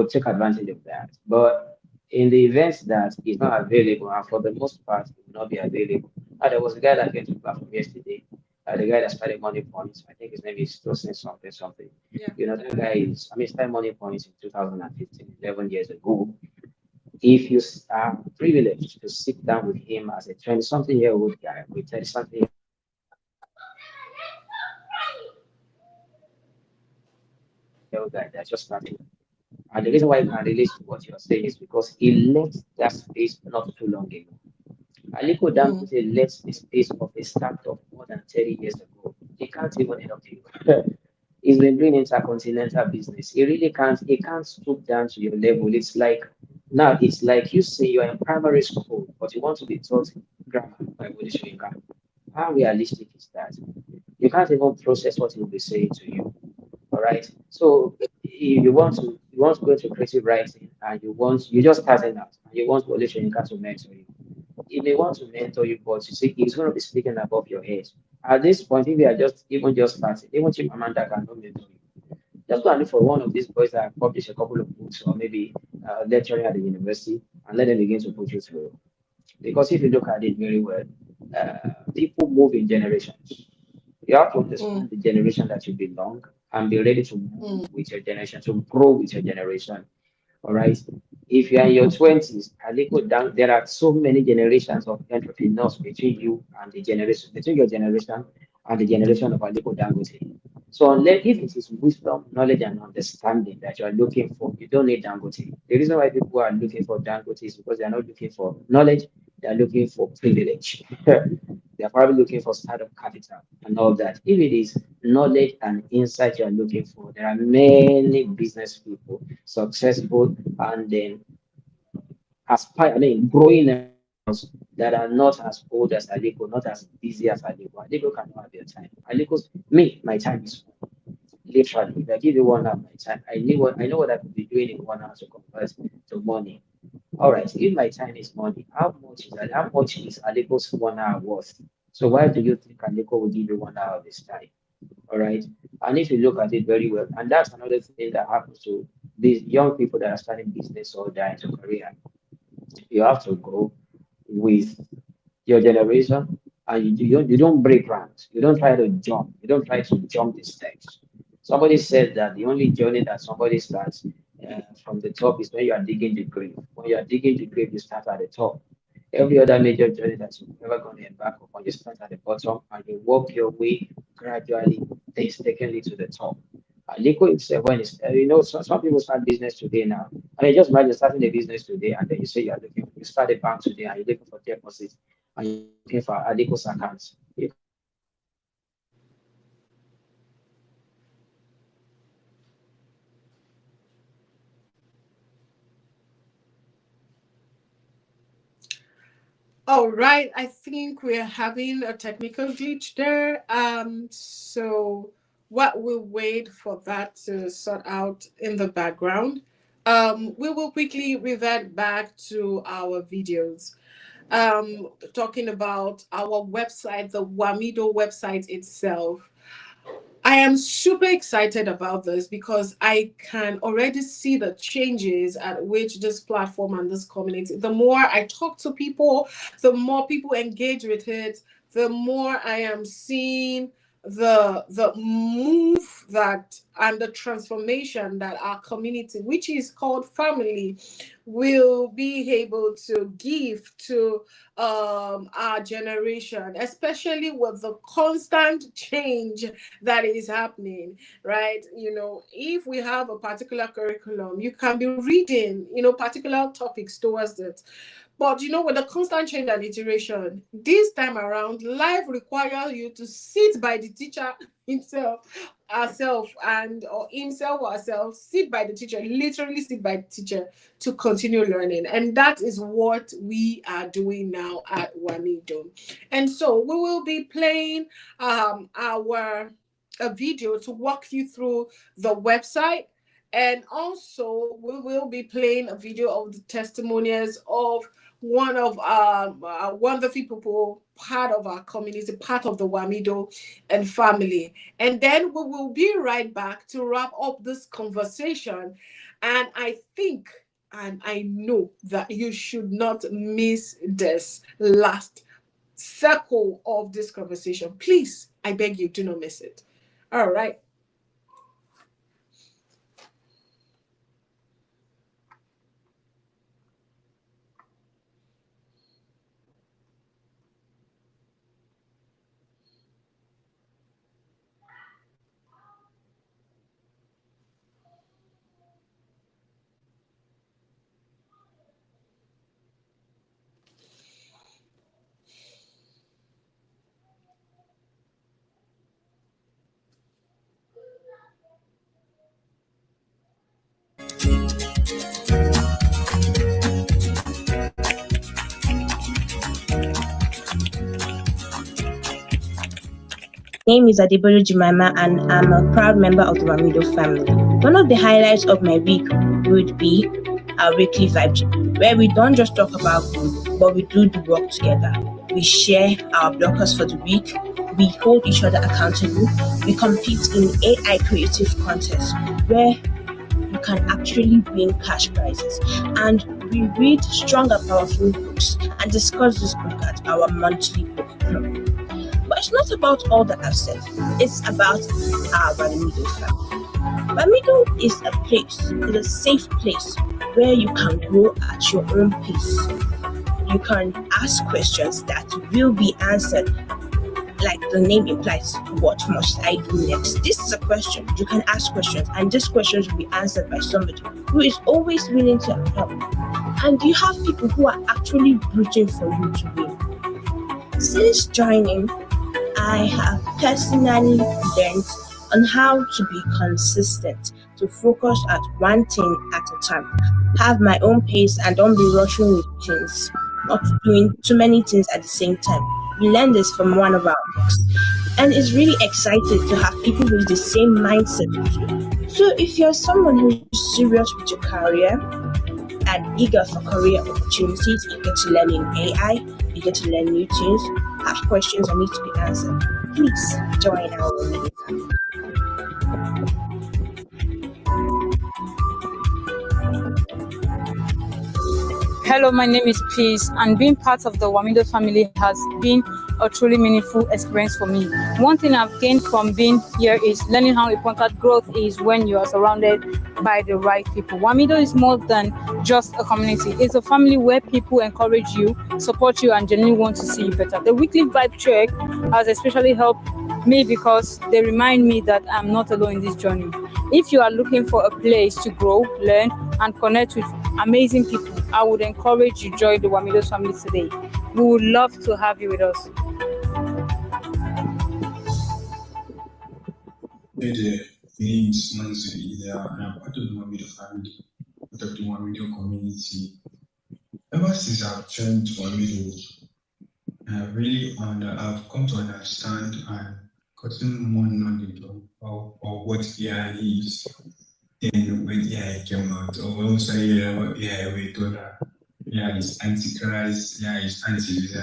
take advantage of that. But in the event that it's not available, and for the most part, it will not be available. There was a guy that came to the platform yesterday, the guy that started Money Points. I think his name is still saying something, something. Yeah. You know, that guy is, I mean, started Money Points in 2015, 11 years ago. If you are privileged to sit down with him as a 20-something-year-old guy with 30-something-year-old guy that just started, and the reason why you can relate to what you're saying is because he left that space not too long ago. Aliko Mm. Dangote left the space of a startup more than 30 years ago. He can't even help you. He's been doing intercontinental business. He can't stoop down to your level. It's like now it's like you say you're in primary school, but you want to be taught grammar by Wole Soyinka. How realistic is that? You can't even process what he'll be saying to you. All right. So if you want to go into creative writing and you just starting out and you want Wole Soyinka to mentor you. He may want to mentor you, but you see, he's going to be speaking above your head. At this point, if you are just starting, even Chimamanda cannot mentor you. Just go and look for one of these boys that have published a couple of books or maybe lecturing at the university and let them begin to put you through. Because if you look at it very well, people move in generations. You have to Mm. understand the generation that you belong and be ready to move Mm. with your generation, to grow with your generation. All right. If you are in your 20s, Aliko down, there are so many generations of entrepreneurs between you and the generation, between your generation and the generation of Aliko Dangote. So unless if it is wisdom, knowledge, and understanding that you are looking for, you don't need Dangote. The reason why people are looking for Dangote is because they are not looking for knowledge, they are looking for privilege. They are probably looking for startup capital and all that. If it is knowledge and insight you are looking for, there are many business people successful and then aspire, I mean, growing entrepreneurs that are not as old as Aliko, not as busy as Aliko. Aliko cannot have your time. Aliko's my time is full. Literally, if I give you 1 hour of my time, I know what I could be doing in 1 hour to convert to money. All right, if my time is money, how much is Aliko's 1 hour worth? So why do you think Aliko will give you 1 hour of his time? All right. And if you look at it very well, and that's another thing that happens to these young people that are starting business or they're into career, you have to grow with your generation and you don't break ranks. You don't try to jump. You don't try to jump the steps. Somebody said that the only journey that somebody starts from the top is when you are digging the grave. When you are digging the grave, you start at the top. Every other major journey that you're ever going to embark upon, you start at the bottom and you work your way gradually, painstakingly to the top. Liquid himself, when it's, you know, some people start business today now. I mean, just imagine starting a business today and then you say you start a bank today and you're looking for deposits and you're looking for Adeko's accounts. You can't even process what he'll be saying to you. But if you look at it very well, and that's another thing that happens to these young people that are starting business or they're into career. All right, I think we're having a technical glitch there. So what we'll wait for that to sort out in the background. We will quickly revert back to our videos. Talking about our website, the Wamido website itself. I am super excited about this because I can already see the changes at which this platform and this community, the more I talk to people, the more people engage with it, the more I am seeing the move that and the transformation that our community, which is called family, will be able to give to our generation, especially with the constant change that is happening, right? If we have a particular curriculum, you can be reading, particular topics towards it. But with the constant change and iteration, this time around, life requires you to sit by the teacher himself, herself, and or himself or herself, sit by the teacher, literally sit by the teacher to continue learning. And that is what we are doing now at Wamido. And so we will be playing our a video to walk you through the website. And also, we will be playing a video of the testimonials of one of our wonderful people, part of our community, part of the Wamido and family. And then we will be right back to wrap up this conversation. And I think and I know that you should not miss this last circle of this conversation. Please, I beg you, do not miss it. All right. Name is Adebolu Jemima and I'm a proud member of the Wamido family. One of the highlights of my week would be our weekly vibe check, where we don't just talk about food, but we do the work together. We share our blockers for the week, we hold each other accountable, we compete in AI creative contests where you can actually win cash prizes, and we read strong and powerful books and discuss this book at our monthly book club. But it's not about all the assets, it's about our Wamido family. Wamido is a place, it's a safe place where you can grow at your own pace. You can ask questions that will be answered, like the name implies. What must I do next? This is a question. You can ask questions, and these questions will be answered by somebody who is always willing to help. And you have people who are actually rooting for you to win. Since joining, I have personally learned on how to be consistent, to focus at one thing at a time, have my own pace and don't be rushing with things, not doing too many things at the same time. We learned this from one of our books. And it's really exciting to have people with the same mindset as you. So if you're someone who's serious with your career and eager for career opportunities, you get to learn in AI, you get to learn new things, have questions that need to be answered, please join our Wamido family. Hello, my name is Peace, and being part of the Wamido family has been a truly meaningful experience for me. One thing I've gained from being here is learning how important growth is when you are surrounded by the right people. Wamido is more than just a community. It's a family where people encourage you, support you, and genuinely want to see you better. The weekly vibe check has especially helped me because they remind me that I'm not alone in this journey. If you are looking for a place to grow, learn, and connect with amazing people, I would encourage you to join the Wamido family today. We would love to have you with us. Hey there, my name is Manzuri. I'm part of the Wamido family, part of the Wamido community. Ever since I've joined Wamido, I've come to understand and gotten more knowledge of what AI is. Then when AI came out, or also hear what AI we told that AI is anti-Christ, AI is anti-this,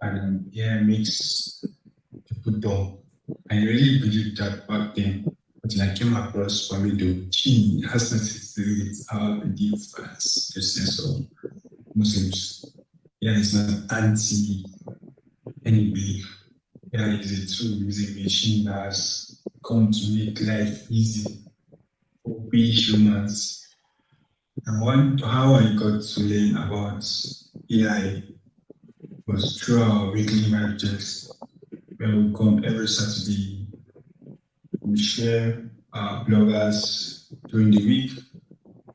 and AI makes people dumb. I really believe that back then, but when I came across Wamido, it has nothing to do with our belief as Christians or Muslims. AI is not anti any belief. AI is a tool, is a machine that has come to make life easy for we humans. And how I got to learn about AI was through our weekly marriages, where we come every Saturday. We share our bloggers during the week.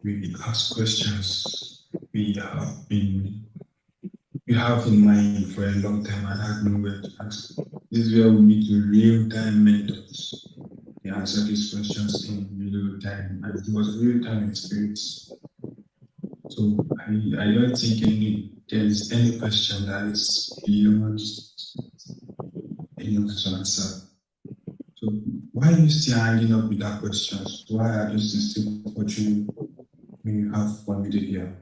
We ask questions we have in mind for a long time and had nowhere to ask. This is where we meet with real-time mentors. They answer these questions in real time, and it was real-time experience. So I don't think there is any question that is beyond anyone's answer. So why are you still hanging up with that questions? Why are you still watching when you have one video here?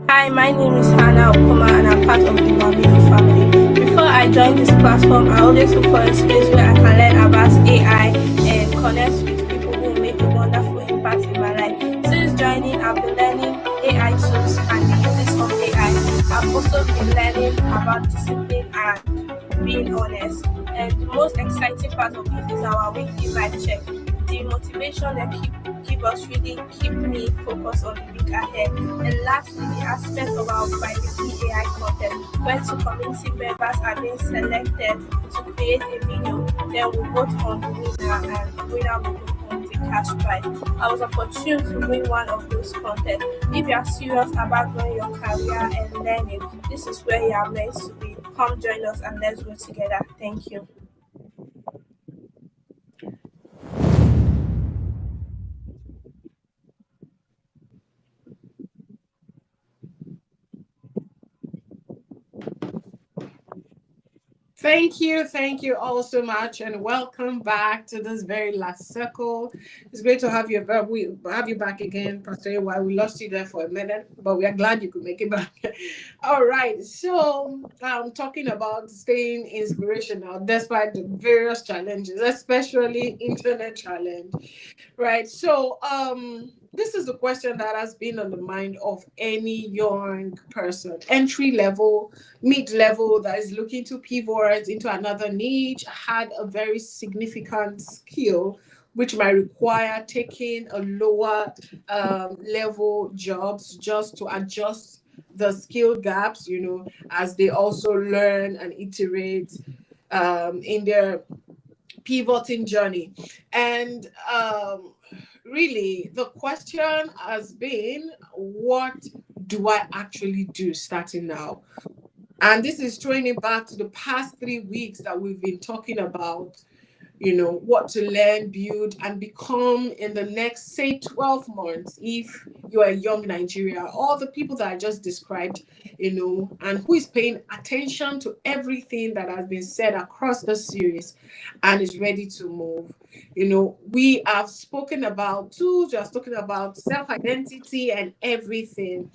Hi, my name is Hannah Okuma and I'm part of the UNWRITTEN family. Before I joined this platform, I always look for a space where I can learn about AI and connect with people who make a wonderful impact in my life. Since joining, I've been learning AI tools and the uses of AI. I've also been learning about discipline and being honest. And the most exciting part of it is our weekly life check. The motivation that keep us reading, keep me focused on the week ahead. And lastly, the aspect of our bi-weekly AI content, where two community members are being selected to create a video, then we vote on the winner and the winner will go home with a cash prize. I was opportune to win one of those contests. If you are serious about growing your career and learning, this is where you are meant to be. Come join us and let's go together. Thank you. Thank you all so much, and welcome back to this very last circle. It's great to have you. We have you back again, Pastor. Why we lost you there for a minute, but we are glad you could make it back. All right, so I'm talking about staying inspirational despite the various challenges, especially internet challenge. Right. So, this is a question that has been on the mind of any young person, entry level, mid level, that is looking to pivot into another niche, had a very significant skill, which might require taking a lower level jobs just to adjust the skill gaps, as they also learn and iterate in their pivoting journey. And really, the question has been, what do I actually do starting now? And this is throwing it back to the past 3 weeks that we've been talking about, what to learn, build, and become in the next, say, 12 months if you're a young Nigeria. All the people that I just described, and who is paying attention to everything that has been said across the series and is ready to move. We have spoken about tools, we are talking about self-identity and everything.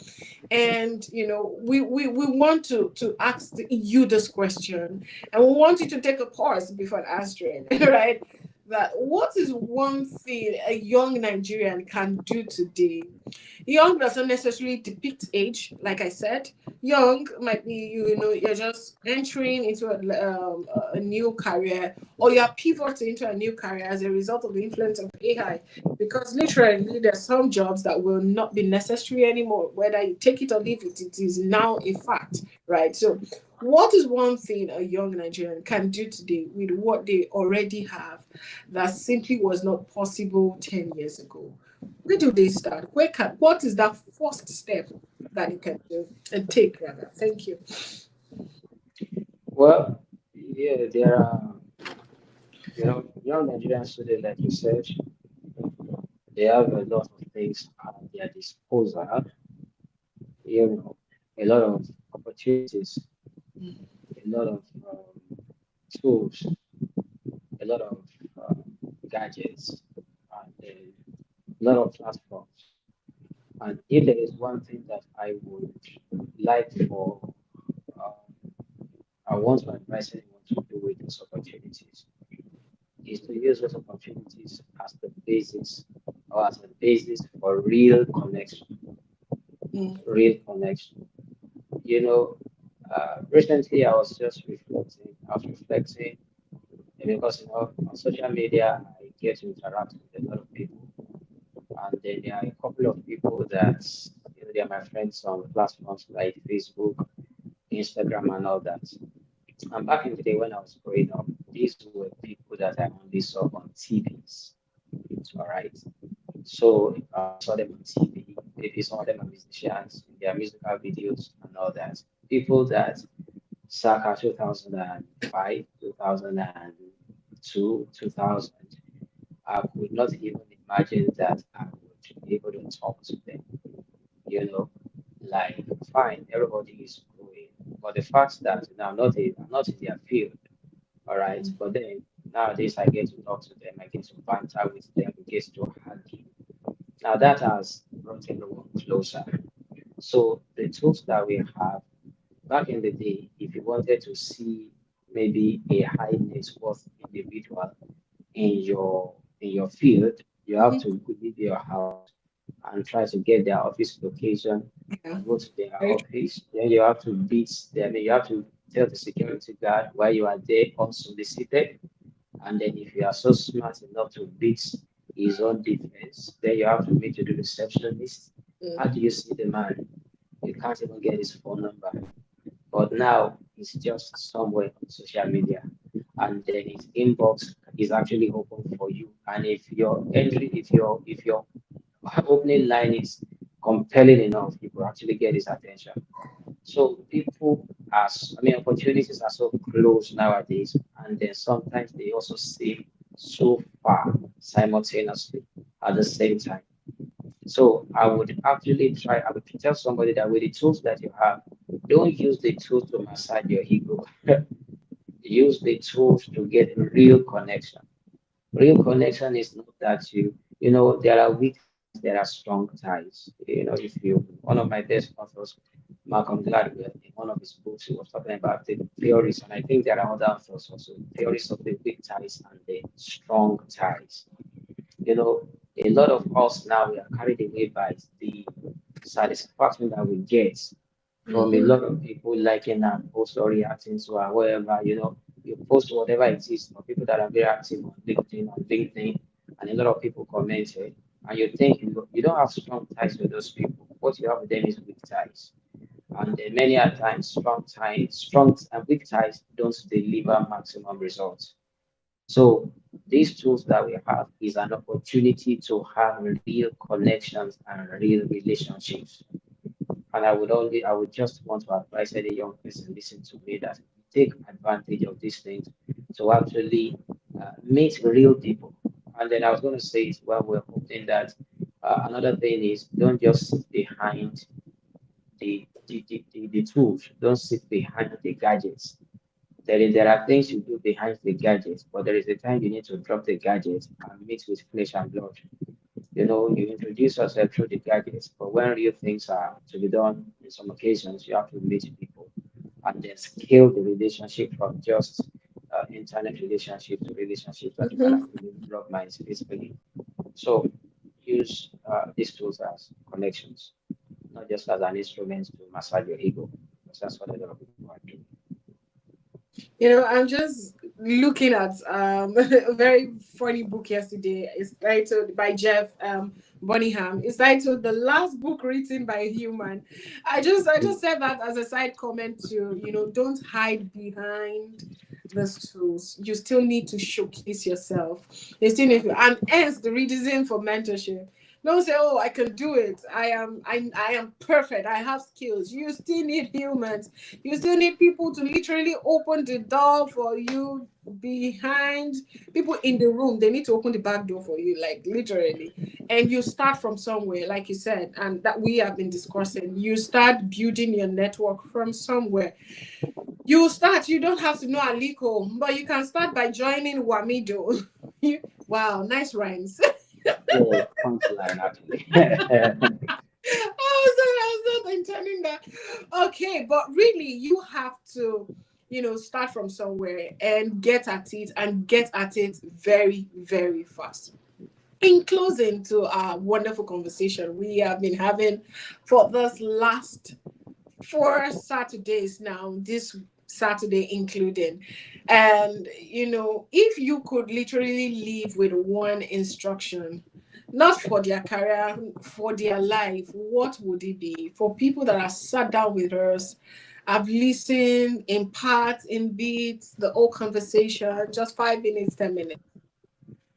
And we want to ask you this question, and we want you to take a pause before answering. Right, that what is one thing a young Nigerian can do today? Young doesn't necessarily depict age. Like I said, young might be, you're just entering into a new career, or you're pivoting into a new career as a result of the influence of AI. Because literally, there's some jobs that will not be necessary anymore. Whether you take it or leave it, it is now a fact, right? So, what is one thing a young Nigerian can do today with what they already have that simply was not possible 10 years ago? Where do they start? What is that first step that you can do and take, rather? Thank you. Well, yeah, there are, young Nigerian students, like you said, they have a lot of things at their disposal, you know, a lot of opportunities, a lot of tools, a lot of gadgets, and a lot of platforms. And if there is one thing that I would like uh, I want to advise anyone to do with these opportunities is to use those opportunities as the basis or as a basis for Mm. real connection. Recently I was reflecting because on social media I get to interact with a lot of people, and then there are a couple of people that they are my friends on platforms like Facebook, Instagram, and all that. And back in the day when I was growing up, these were people that I only saw on TVs. All right. So I saw them on TV. Maybe some of them are musicians in their musical videos and all that. People that circa 2005, 2002, 2000, I could not even imagine that I would be able to talk to them. You know, like fine, everybody is growing, but the fact that now I'm not in their field, all right. But then nowadays I get to talk to them, I get to banter with them, we get to argue. Now that has brought everyone closer. So the tools that we have back in the day, if you wanted to see maybe a high net worth individual in your field, you have Mhm. to leave your house and try to get their office location Yeah. and go to their Very true. office. Then you have to beat them. You have to tell the security guard why you are there unsolicited. And then if you are so smart enough to beat his own defense, then you have to meet with the receptionist. How do Mhm. you see the man? You can't even get his phone number. But now it's just somewhere on social media. And then his inbox is actually open for you. And if your opening line is compelling enough, you will actually get his attention. So opportunities are so close nowadays, and then sometimes they also seem so far simultaneously at the same time. So I would tell somebody that with the tools that you have, don't use the tools to massage your ego. Use the tools to get real connection. Real connection is not that there are weak ties, there are strong ties. If you, one of my best authors, Malcolm Gladwell, in one of his books, he was talking about the theories, and I think there are other authors also, theories of the weak ties and the strong ties. You know, a lot of us now, we are carried away by the satisfaction that we get from a Mhm. lot of people liking our post or reacting to our whatever, you post whatever it is for people that are very active on LinkedIn, and a lot of people commented, and you think you don't have strong ties with those people. What you have with them is weak ties. And then many a times strong and weak ties don't deliver maximum results. So these tools that we have is an opportunity to have real connections and real relationships. And I would just want to advise any young person listen to me that take advantage of these things to actually meet real people. And then I was going to say it while we're hoping that another thing is don't just sit behind the tools, don't sit behind the gadgets. There are things you do behind the gadgets, but there is a time you need to drop the gadgets and meet with flesh and blood. You introduce yourself through the gadgets, but when real things are to be done, in some occasions, you have to meet people and then scale the relationship from just internet relationship to relationships that you can Mhm. actually rub minds physically. So use these tools as connections, not just as an instrument to massage your ego, because that's what a lot of people are doing. I'm just looking at a very funny book yesterday. It's titled by Jeff Bonningham. It's titled "The Last Book Written by a Human." I just said that as a side comment to don't hide behind those tools. You still need to showcase yourself. You still need to, and hence the reason for mentorship. Don't say, "Oh, I can do it. I am perfect. I have skills." You still need humans. You still need people to literally open the door for you behind people in the room. They need to open the back door for you, like literally. And you start from somewhere, like you said, and that we have been discussing. You start building your network from somewhere. You don't have to know Aliko, but you can start by joining Wamido. Wow, nice rhymes. Yeah, punchline actually. I was not intending that. Okay, but really, you have to, start from somewhere and get at it and get at it very, very fast. In closing to our wonderful conversation we have been having for this last 4 Saturdays now, this Saturday including. And if you could literally leave with one instruction, not for their career, for their life, what would it be? For people that are sat down with us, I've listened in parts, in bits, the whole conversation, just 5 minutes, 10 minutes.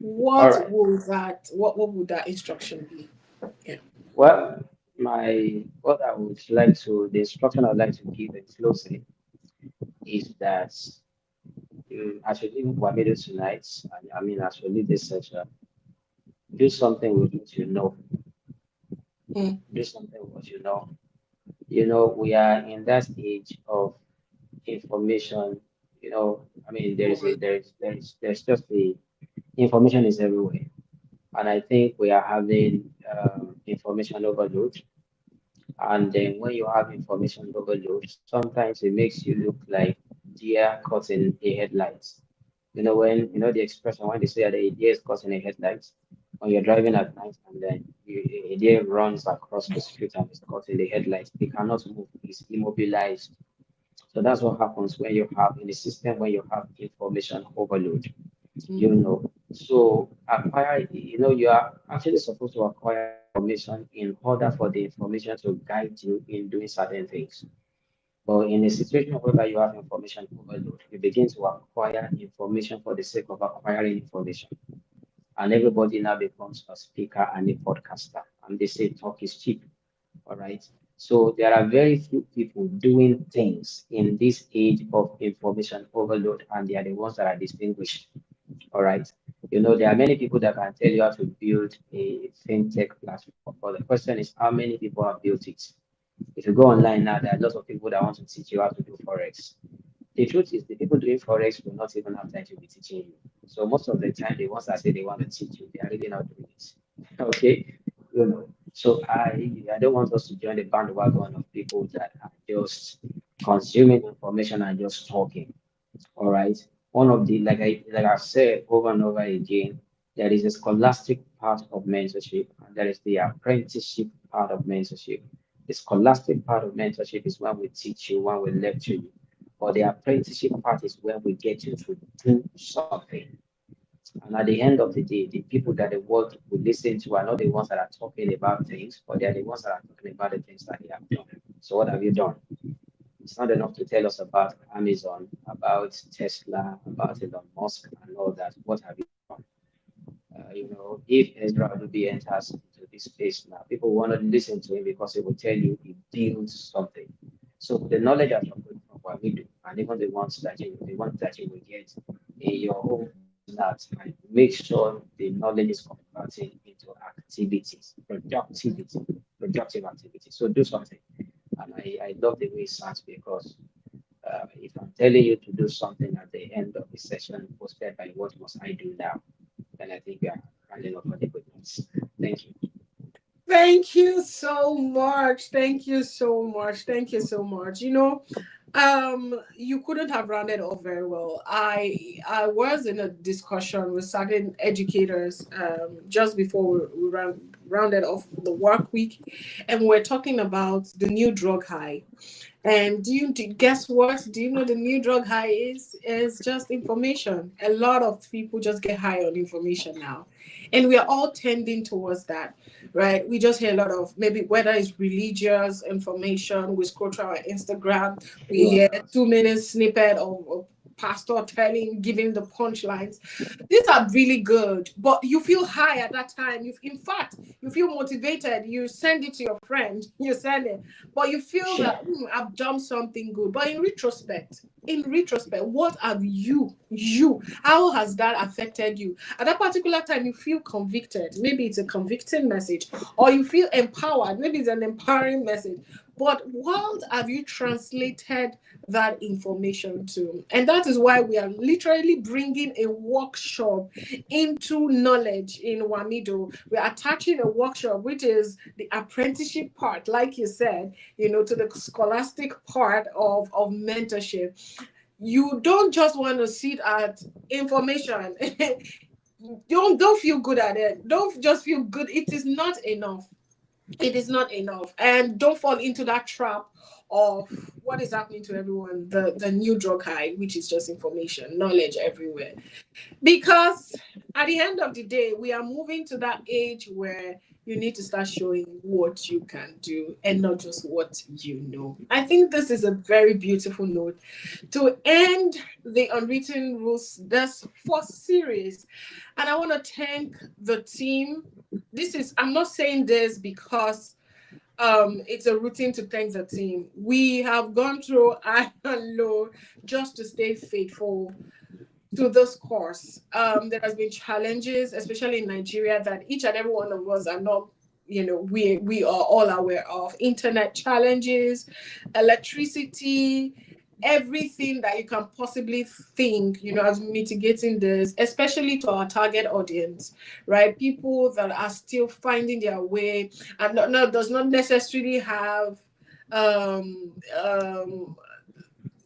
All What right. would that instruction be? Yeah. Well, what I would like to the instruction I'd like to give in closing is that as you leave Wamido tonight, I mean as you leave this session, do something with what you know. Mm. Do something with what you know. You know, we are in that age of information. I mean, there's just the information is everywhere, and I think we are having information overload. And then when you have information overload, sometimes it makes you look like deer caught in a headlights. When the expression when they say that a deer is caught in a headlights, when you're driving at night and then a deer runs across the street and is caught in the headlights, they cannot move, it's immobilized. So that's what happens when you have in the system when you have information overload. So you are actually supposed to acquire information in order for the information to guide you in doing certain things. But in a situation whereby you have information overload, you begin to acquire information for the sake of acquiring information. And everybody now becomes a speaker and a podcaster. And they say talk is cheap. All right. So there are very few people doing things in this age of information overload, and they are the ones that are distinguished. All right. There are many people that can tell you how to build a fintech platform, but the question is how many people have built it? If you go online now, there are lots of people that want to teach you how to do forex. The truth is, the people doing forex will not even have time to be teaching you. So most of the time, the ones that say they want to teach you, they are really not doing it. Okay, So I don't want us to join the bandwagon of people that are just consuming information and just talking. All right. One of the like I said over and over again, there is a scholastic part of mentorship, and there is the apprenticeship part of mentorship. The scholastic part of mentorship is when we teach you, when we lecture you. But the apprenticeship part is when we get you to do something. And at the end of the day, the people that the world will listen to are not the ones that are talking about things, but they are the ones that are talking about the things that they have done. So what have you done? It's not enough to tell us about Amazon, about Tesla, about Elon Musk, and all that. What have you done? If Ezra Adubi enters into this space now, people want to listen to him because he will tell you he builds something. So the knowledge that you're going from what we do, and even the ones that you will get in your own that and make sure the knowledge is converted into activities, productive activities. So do something. And I love the way it sounds because if I'm telling you to do something at the end of the session posted by what must I do now, then I think we are running up for the good ones. Thank you. Thank you so much. Thank you so much. Thank you so much. You couldn't have rounded off very well. I was in a discussion with certain educators just before we rounded off the work week, and we're talking about the new drug high. And guess what? Do you know the new drug high is? Is just information. A lot of people just get high on information now. And we are all tending towards that, right? We just hear a lot of maybe whether it's religious information, we scroll through our Instagram, we hear 2 minute snippet of pastor giving the punchlines. These are really good, but you feel high at that time. In fact, you feel motivated. You send it to your friend. You send it, but you feel that I've done something good. But in retrospect, what have how has that affected you? At that particular time, you feel convicted. Maybe it's a convicting message, or you feel empowered. Maybe it's an empowering message. But what have you translated that information to? And that is why we are literally bringing a workshop into knowledge in Wamido. We are attaching a workshop, which is the apprenticeship part, like you said, to the scholastic part of mentorship. You don't just want to sit at information. Don't feel good at it. Don't just feel good. It is not enough. It is not enough. And don't fall into that trap of what is happening to everyone, the new drug high, which is just information, knowledge everywhere. Because at the end of the day, we are moving to that age where you need to start showing what you can do and not just what you know. I think this is a very beautiful note to end the Unwritten Rules, this first series. And I want to thank the team. I'm not saying this because it's a routine to thank the team. We have gone through high and low just to stay faithful to this course. There has been challenges, especially in Nigeria, that each and every one of us are not, we are all aware of. Internet challenges, electricity, everything that you can possibly think, as mitigating this, especially to our target audience, right? People that are still finding their way and does not necessarily have um, um,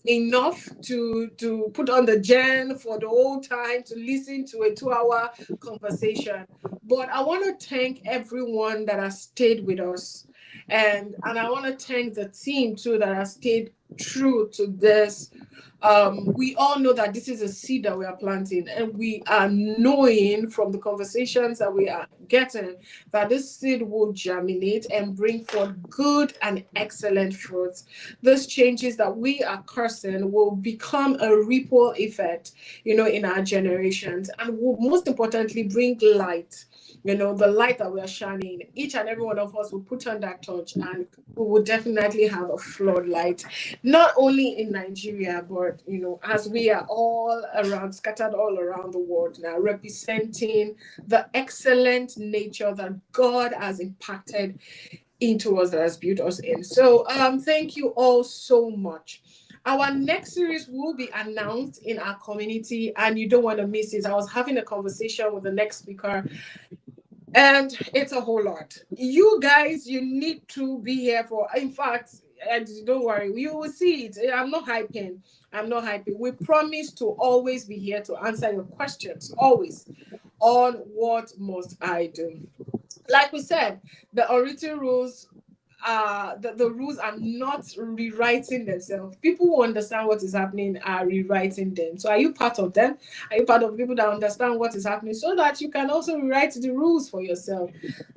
enough to put on the gen for the whole time to listen to a 2-hour conversation. But I want to thank everyone that has stayed with us, and I want to thank the team too that has stayed true to this. We all know that this is a seed that we are planting, and we are knowing from the conversations that we are getting that this seed will germinate and bring forth good and excellent fruits. Those changes that we are cursing will become a ripple effect, in our generations, and will most importantly bring light. The light that we are shining, each and every one of us will put on that torch, and we will definitely have a floodlight, not only in Nigeria, but as we are all around, scattered all around the world now, representing the excellent nature that God has impacted into us, that has built us in. So thank you all so much. Our next series will be announced in our community, and you don't want to miss it. I was having a conversation with the next speaker, and it's a whole lot. You guys, you need to be here for. In fact, and don't worry, you will see it. I'm not hyping. I'm not hyping. We promise to always be here to answer your questions, always, on what must I do. Like we said, the unwritten rules, the rules are not rewriting themselves. People who understand what is happening are rewriting them. So are you part of them? Are you part of people that understand what is happening so that you can also rewrite the rules for yourself?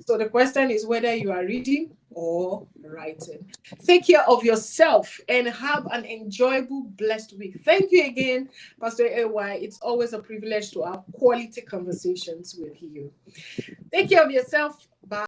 So the question is whether you are reading or writing. Take care of yourself and have an enjoyable, blessed week. Thank you again, Pastor AY. It's always a privilege to have quality conversations with you. Take care of yourself. Bye.